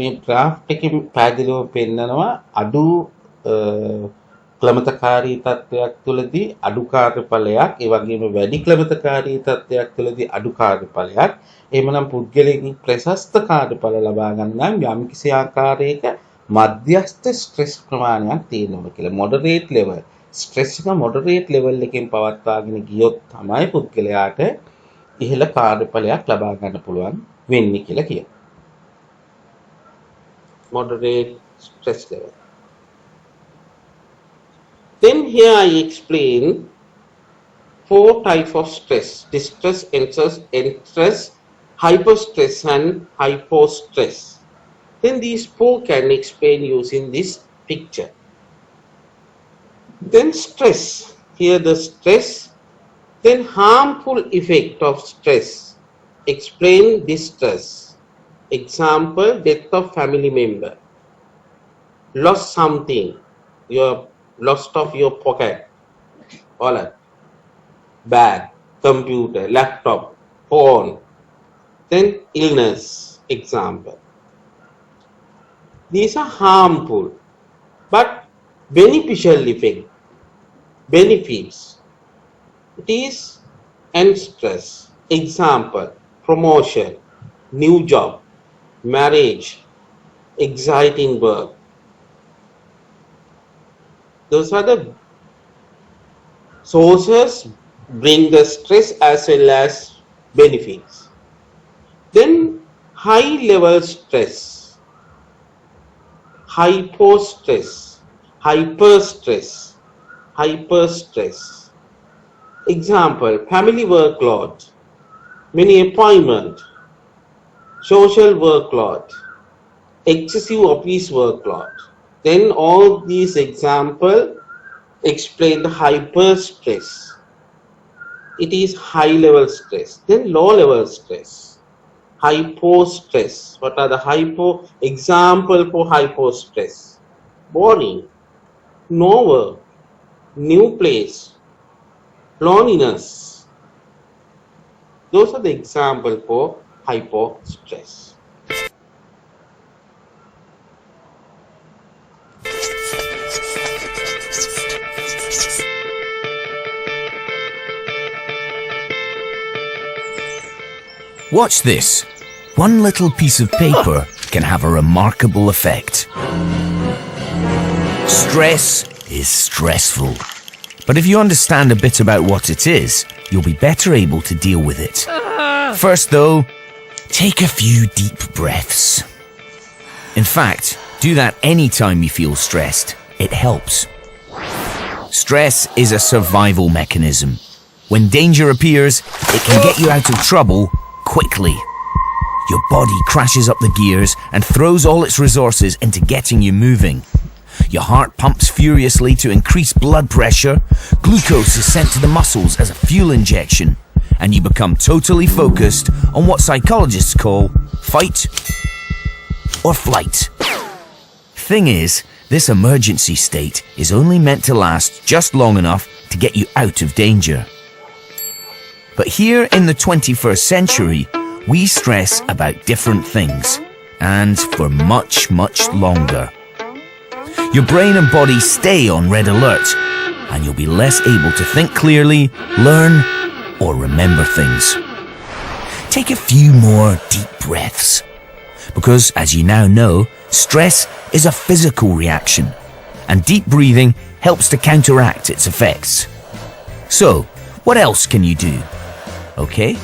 මේ graph එකකින් පැහැදිලිව පෙන්නනවා අඩු ක්ලමතකාරී තත්ත්වයක් තුළදී අඩු කාර්යඵලයක්, ඒ වගේම වැඩි ක්ලමතකාරී තත්ත්වයක් තුළදී අඩු කාර්යඵලයක්. එහෙමනම් පුද්ගලයෙකු ප්‍රශස්ත කාර්යඵල ලබා ගන්න නම් යම්කිසි ආකාරයක මධ්‍යස්ථ ස්ට්‍රෙස් ප්‍රමාණයක් තියෙනවා කියලා. මොඩරේට් ලෙවල් ස්ට්‍රෙස් එක මොඩරේට් ලෙවල් එකකින් පවත්වාගෙන ගියොත් තමයි පුද්ගලයාට ඉහළ කාර්යඵලයක් ලබා ගන්න පුළුවන් වෙන්නේ කියලා කියනවා. Moderate stress level. Then here I explain 4 types of stress: distress, enstress, hyperstress and hypostress. Then these 4 can explain using this picture. Then stress, here the stress, then harmful effect of stress. Explain distress. Example, death of family member, lost something, your lost of your pocket, wallet, bag, computer, laptop, phone, Then illness, example. These are harmful but beneficial benefits. It is and stress. Example, promotion, new job, marriage, exciting work. Those are the sources bring the stress as well as benefits. Then high level stress, hypostress, hyperstress, hyperstress. Example, family workload, many appointment, social workload, excessive office workload. Then all these examples explain the hyperstress. It is high level stress. Then low level stress, hypostress. What are the hypo? Example for hypostress: boring, no work, new place, loneliness. Those are the examples for hypostress. Watch this. One little piece of paper can have a remarkable effect. Stress is stressful. But if you understand a bit about what it is, you'll be better able to deal with it. First though, take a few deep breaths. In fact, do that anytime you feel stressed. It helps. Stress is a survival mechanism. When danger appears, it can get you out of trouble quickly. Your body crashes up the gears and throws all its resources into getting you moving. Your heart pumps furiously to increase blood pressure, glucose is sent to the muscles as a fuel injection, and you become totally focused on what psychologists call fight or flight. Thing is, this emergency state is only meant to last just long enough to get you out of danger. But here in the 21st century, we stress about different things, and for much, much longer. Your brain and body stay on red alert, and you'll be less able to think clearly, learn, or remember things. Take a few more deep breaths, because as you now know, stress is a physical reaction, and deep breathing helps to counteract its effects. So, what else can you do? Okay,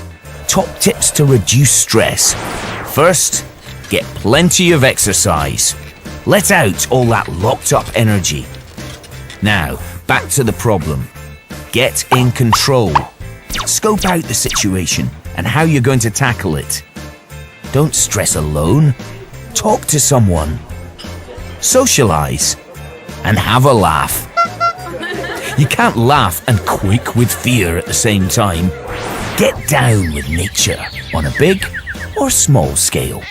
top tips to reduce stress. First, get plenty of exercise. Let out all that locked up energy. Now, back to the problem. Get in control. Scope out the situation and how you're going to tackle it. Don't stress alone. Talk to someone. Socialize. And have a laugh. You can't laugh and quake with fear at the same time. Get down with nature on a big or small scale.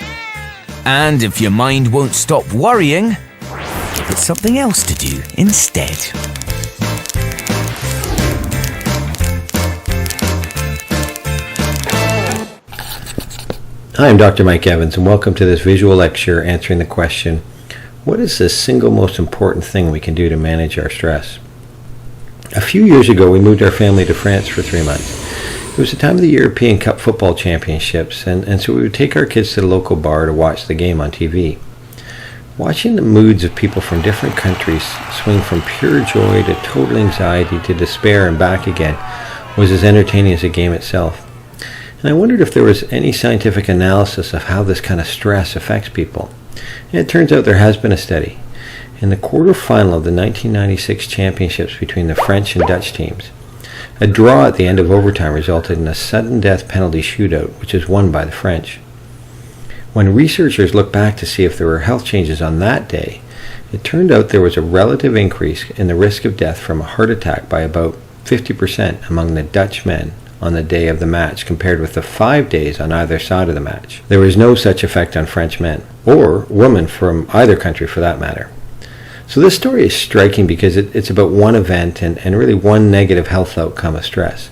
And if your mind won't stop worrying, give it something else to do instead. Hi, I'm Dr. Mike Evans, and welcome to this visual lecture answering the question, what is the single most important thing we can do to manage our stress? A few years ago, we moved our family to France for 3 months. It was the time of the European Cup football championships, and so we would take our kids to the local bar to watch the game on TV. Watching the moods of people from different countries swing from pure joy to total anxiety to despair and back again was as entertaining as the game itself. And I wondered if there was any scientific analysis of how this kind of stress affects people. And it turns out there has been a study. In the quarterfinal of the 1996 championships between the French and Dutch teams, a draw at the end of overtime resulted in a sudden death penalty shootout, which was won by the French. When researchers looked back to see if there were health changes on that day, it turned out there was a relative increase in the risk of death from a heart attack by about 50% among the Dutch men on the day of the match compared with the 5 days on either side of the match. There was no such effect on French men, or women from either country for that matter. So this story is striking because it's about one event and really one negative health outcome of stress.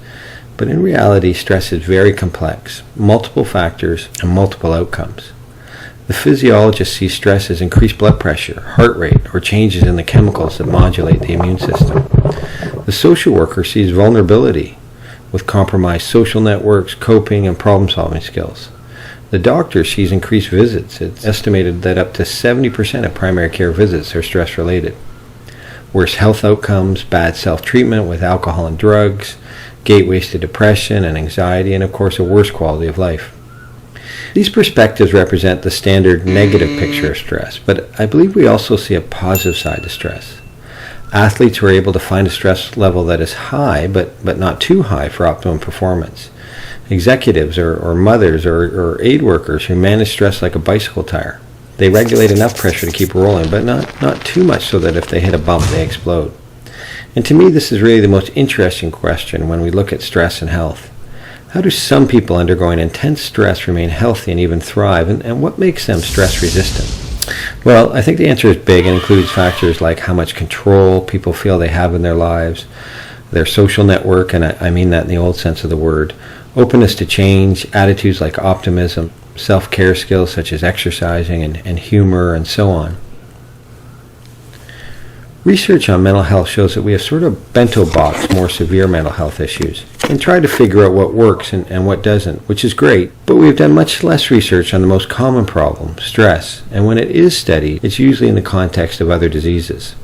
But in reality, stress is very complex, multiple factors and multiple outcomes. The physiologist sees stress as increased blood pressure, heart rate, or changes in the chemicals that modulate the immune system. The social worker sees vulnerability with compromised social networks, coping, and problem-solving skills. The doctor sees increased visits. It's estimated that up to 70% of primary care visits are stress-related. Worse health outcomes, bad self-treatment with alcohol and drugs, gateways to depression and anxiety, and of course a worse quality of life. These perspectives represent the standard negative picture of stress, but I believe we also see a positive side to stress. Athletes who are able to find a stress level that is high, but not too high for optimum performance. Executives or mothers or aid workers who manage stress like a bicycle tire. They regulate enough pressure to keep rolling, but not too much so that if they hit a bump, they explode. And to me, this is really the most interesting question when we look at stress and health. How do some people undergoing intense stress remain healthy and even thrive, and what makes them stress resistant? Well, I think the answer is big and includes factors like how much control people feel they have in their lives, their social network, and I mean that in the old sense of the word, openness to change, attitudes like optimism, self-care skills such as exercising and humor, and so on. Research on mental health shows that we have sort of bento boxed more severe mental health issues and tried to figure out what works and what doesn't, which is great, but we've done much less research on the most common problem, stress, and when it is studied, it's usually in the context of other diseases.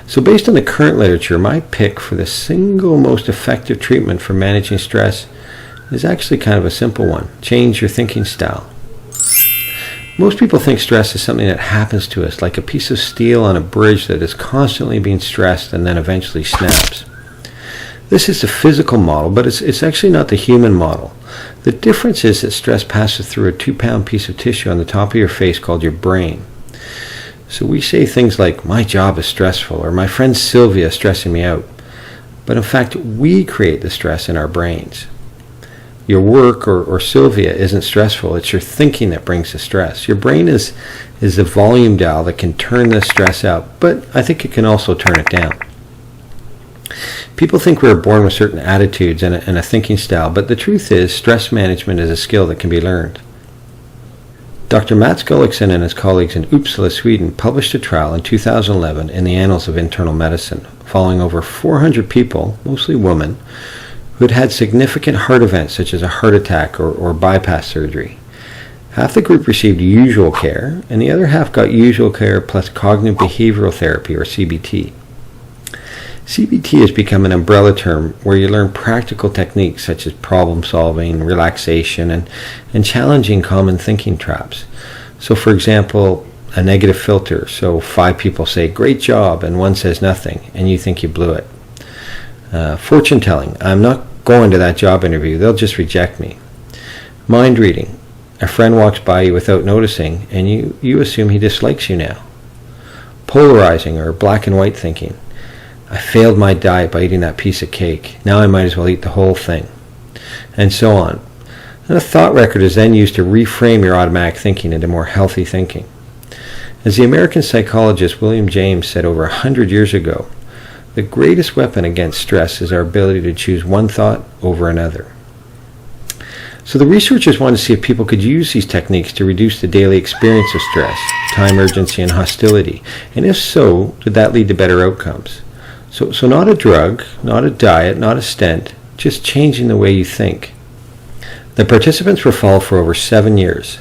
So based on the current literature, my pick for the single most effective treatment for managing stress is actually kind of a simple one. Change your thinking style. Most people think stress is something that happens to us, like a piece of steel on a bridge that is constantly being stressed and then eventually snaps. This is the physical model, but it's actually not the human model. The difference is that stress passes through a 2-pound piece of tissue on the top of your face called your brain. So we say things like, my job is stressful, or my friend Sylvia is stressing me out. But in fact, we create the stress in our brains. Your work or Sylvia isn't stressful. It's your thinking that brings the stress. Your brain is the volume dial that can turn the stress up, but I think it can also turn it down. People think we're born with certain attitudes and a thinking style, but the truth is stress management is a skill that can be learned. Dr. Mats Gullikson and his colleagues in Uppsala, Sweden, published a trial in 2011 in the Annals of Internal Medicine, following over 400 people, mostly women, who had had significant heart events such as a heart attack or bypass surgery. Half the group received usual care, and the other half got usual care plus cognitive behavioral therapy, or CBT. CBT has become an umbrella term where you learn practical techniques such as problem solving, relaxation, and challenging common thinking traps. So for example, a negative filter. So 5 people say, great job, and 1 says nothing, and you think you blew it. Fortune telling. I'm not going to that job interview. They'll just reject me. Mind reading. A friend walks by you without noticing, and you assume he dislikes you now. Polarizing or black and white thinking. I failed my diet by eating that piece of cake. Now I might as well eat the whole thing. And so on. And a thought record is then used to reframe your automatic thinking into more healthy thinking. As the American psychologist William James said over 100 years ago, the greatest weapon against stress is our ability to choose one thought over another. So the researchers wanted to see if people could use these techniques to reduce the daily experience of stress, time urgency, and hostility. And if so, did that lead to better outcomes? So not a drug, not a diet, not a stent, just changing the way you think. The participants were followed for over 7 years.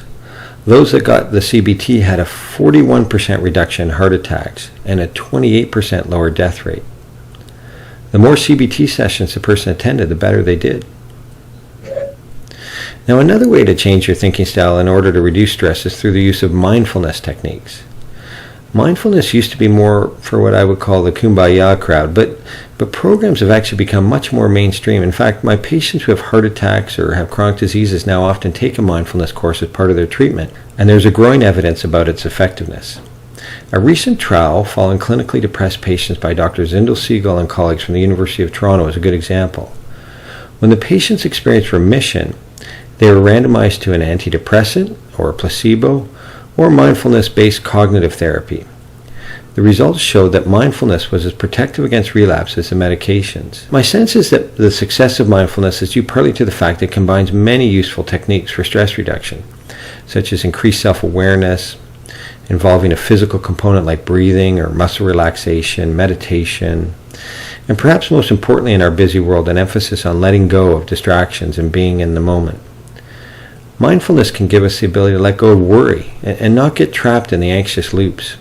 Those that got the CBT had a 41% reduction in heart attacks and a 28% lower death rate. The more CBT sessions a person attended, the better they did. Now, another way to change your thinking style in order to reduce stress is through the use of mindfulness techniques. Mindfulness used to be more for what I would call the kumbaya crowd, but programs have actually become much more mainstream. In fact, my patients who have heart attacks or have chronic diseases now often take a mindfulness course as part of their treatment, and there's a growing evidence about its effectiveness. A recent trial following clinically depressed patients by Dr. Zindel Segal and colleagues from the University of Toronto is a good example. When the patients experienced remission, they were randomized to an antidepressant or a placebo or mindfulness-based cognitive therapy. the results showed that mindfulness was as protective against relapse as the medications. My sense is that the success of mindfulness is due partly to the fact that it combines many useful techniques for stress reduction, such as increased self-awareness, involving a physical component like breathing or muscle relaxation, meditation, and perhaps most importantly in our busy world, an emphasis on letting go of distractions and being in the moment. Mindfulness can give us the ability to let go of worry and not get trapped in the anxious loops.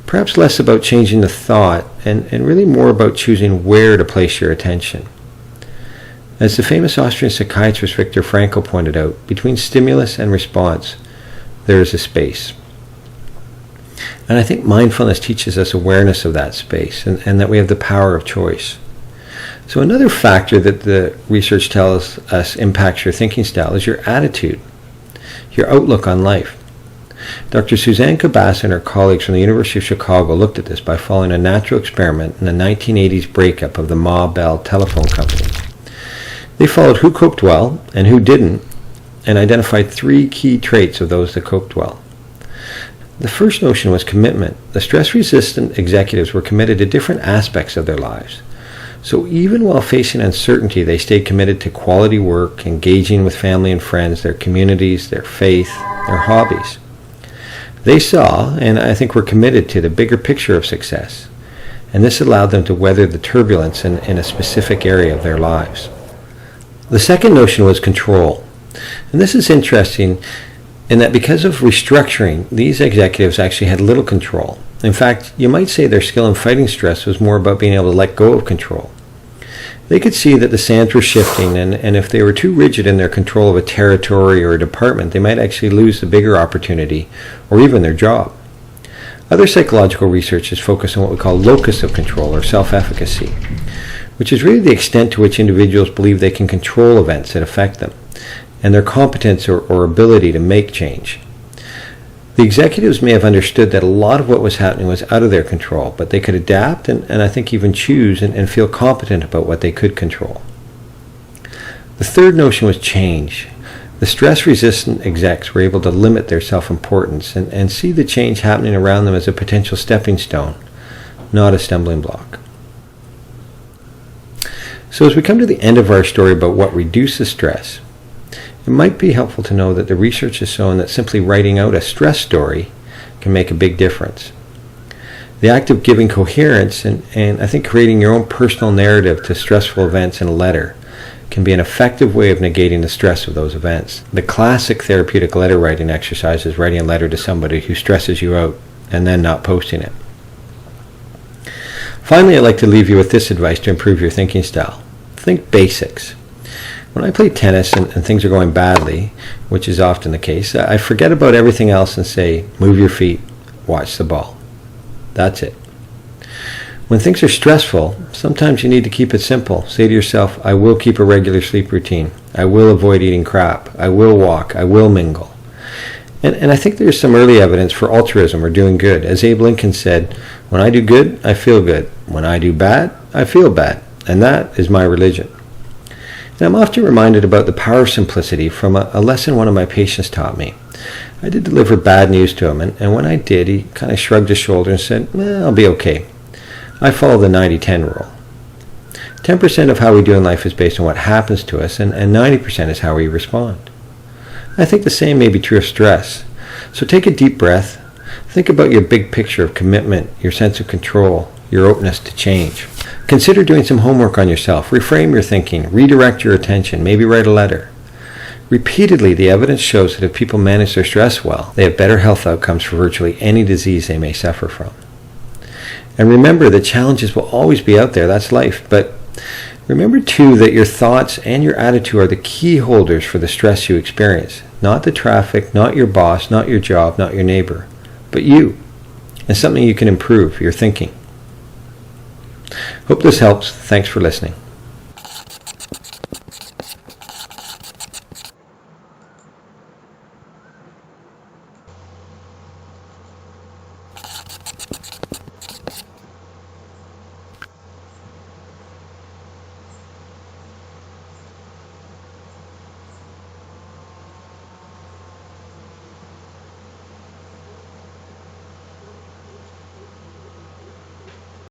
Perhaps less about changing the thought and really more about choosing where to place your attention. As the famous Austrian psychiatrist Viktor Frankl pointed out, between stimulus and response, there is a space. And I think mindfulness teaches us awareness of that space and that we have the power of choice. So another factor that the research tells us impacts your thinking style is your attitude, your outlook on life. Dr. Suzanne Cabas and her colleagues from the University of Chicago looked at this by following a natural experiment in the 1980s breakup of the Ma Bell telephone company. They followed who coped well and who didn't and identified 3 key traits of those that coped well. The first notion was commitment. The stress-resistant executives were committed to different aspects of their lives. So even while facing uncertainty, they stayed committed to quality work, engaging with family and friends, their communities, their faith, their hobbies. They saw, and I think were committed to, the bigger picture of success. And this allowed them to weather the turbulence in a specific area of their lives. The second notion was control. And this is interesting in that because of restructuring, these executives actually had little control. In fact, you might say their skill in fighting stress was more about being able to let go of control. They could see that the sands were shifting, and if they were too rigid in their control of a territory or a department, they might actually lose the bigger opportunity or even their job. Other psychological research is focused on what we call locus of control or self-efficacy, which is really the extent to which individuals believe they can control events that affect them, and their competence or ability to make change. The executives may have understood that a lot of what was happening was out of their control, but they could adapt and I think even choose and feel competent about what they could control. The third notion was change. The stress-resistant execs were able to limit their self-importance and see the change happening around them as a potential stepping stone, not a stumbling block. So as we come to the end of our story about what reduces stress, it might be helpful to know that the research has shown that simply writing out a stress story can make a big difference. The act of giving coherence and I think creating your own personal narrative to stressful events in a letter can be an effective way of negating the stress of those events. The classic therapeutic letter writing exercise is writing a letter to somebody who stresses you out and then not posting it. Finally, I'd like to leave you with this advice to improve your thinking style. Think basics. When I play tennis and things are going badly, which is often the case, I forget about everything else and say, move your feet, watch the ball. That's it. When things are stressful, sometimes you need to keep it simple. Say to yourself, I will keep a regular sleep routine. I will avoid eating crap. I will walk. I will mingle. And I think there's some early evidence for altruism or doing good. As Abe Lincoln said, when I do good, I feel good. When I do bad, I feel bad. And that is my religion. And I'm often reminded about the power of simplicity from a lesson one of my patients taught me. I did deliver bad news to him, and when I did, he kind of shrugged his shoulders and said, I'll be okay. I follow the 90-10 rule. 10% of how we do in life is based on what happens to us, and 90% is how we respond. I think the same may be true of stress. So take a deep breath. Think about your big picture of commitment, your sense of control, your openness to change. Consider doing some homework on yourself. Reframe your thinking. Redirect your attention. Maybe write a letter. Repeatedly, the evidence shows that if people manage their stress well, they have better health outcomes for virtually any disease they may suffer from. And remember that challenges will always be out there. That's life. But remember, too, that your thoughts and your attitude are the key holders for the stress you experience. Not the traffic, not your boss, not your job, not your neighbor, but you. And something you can improve, your thinking. Hope this helps. Thanks for listening.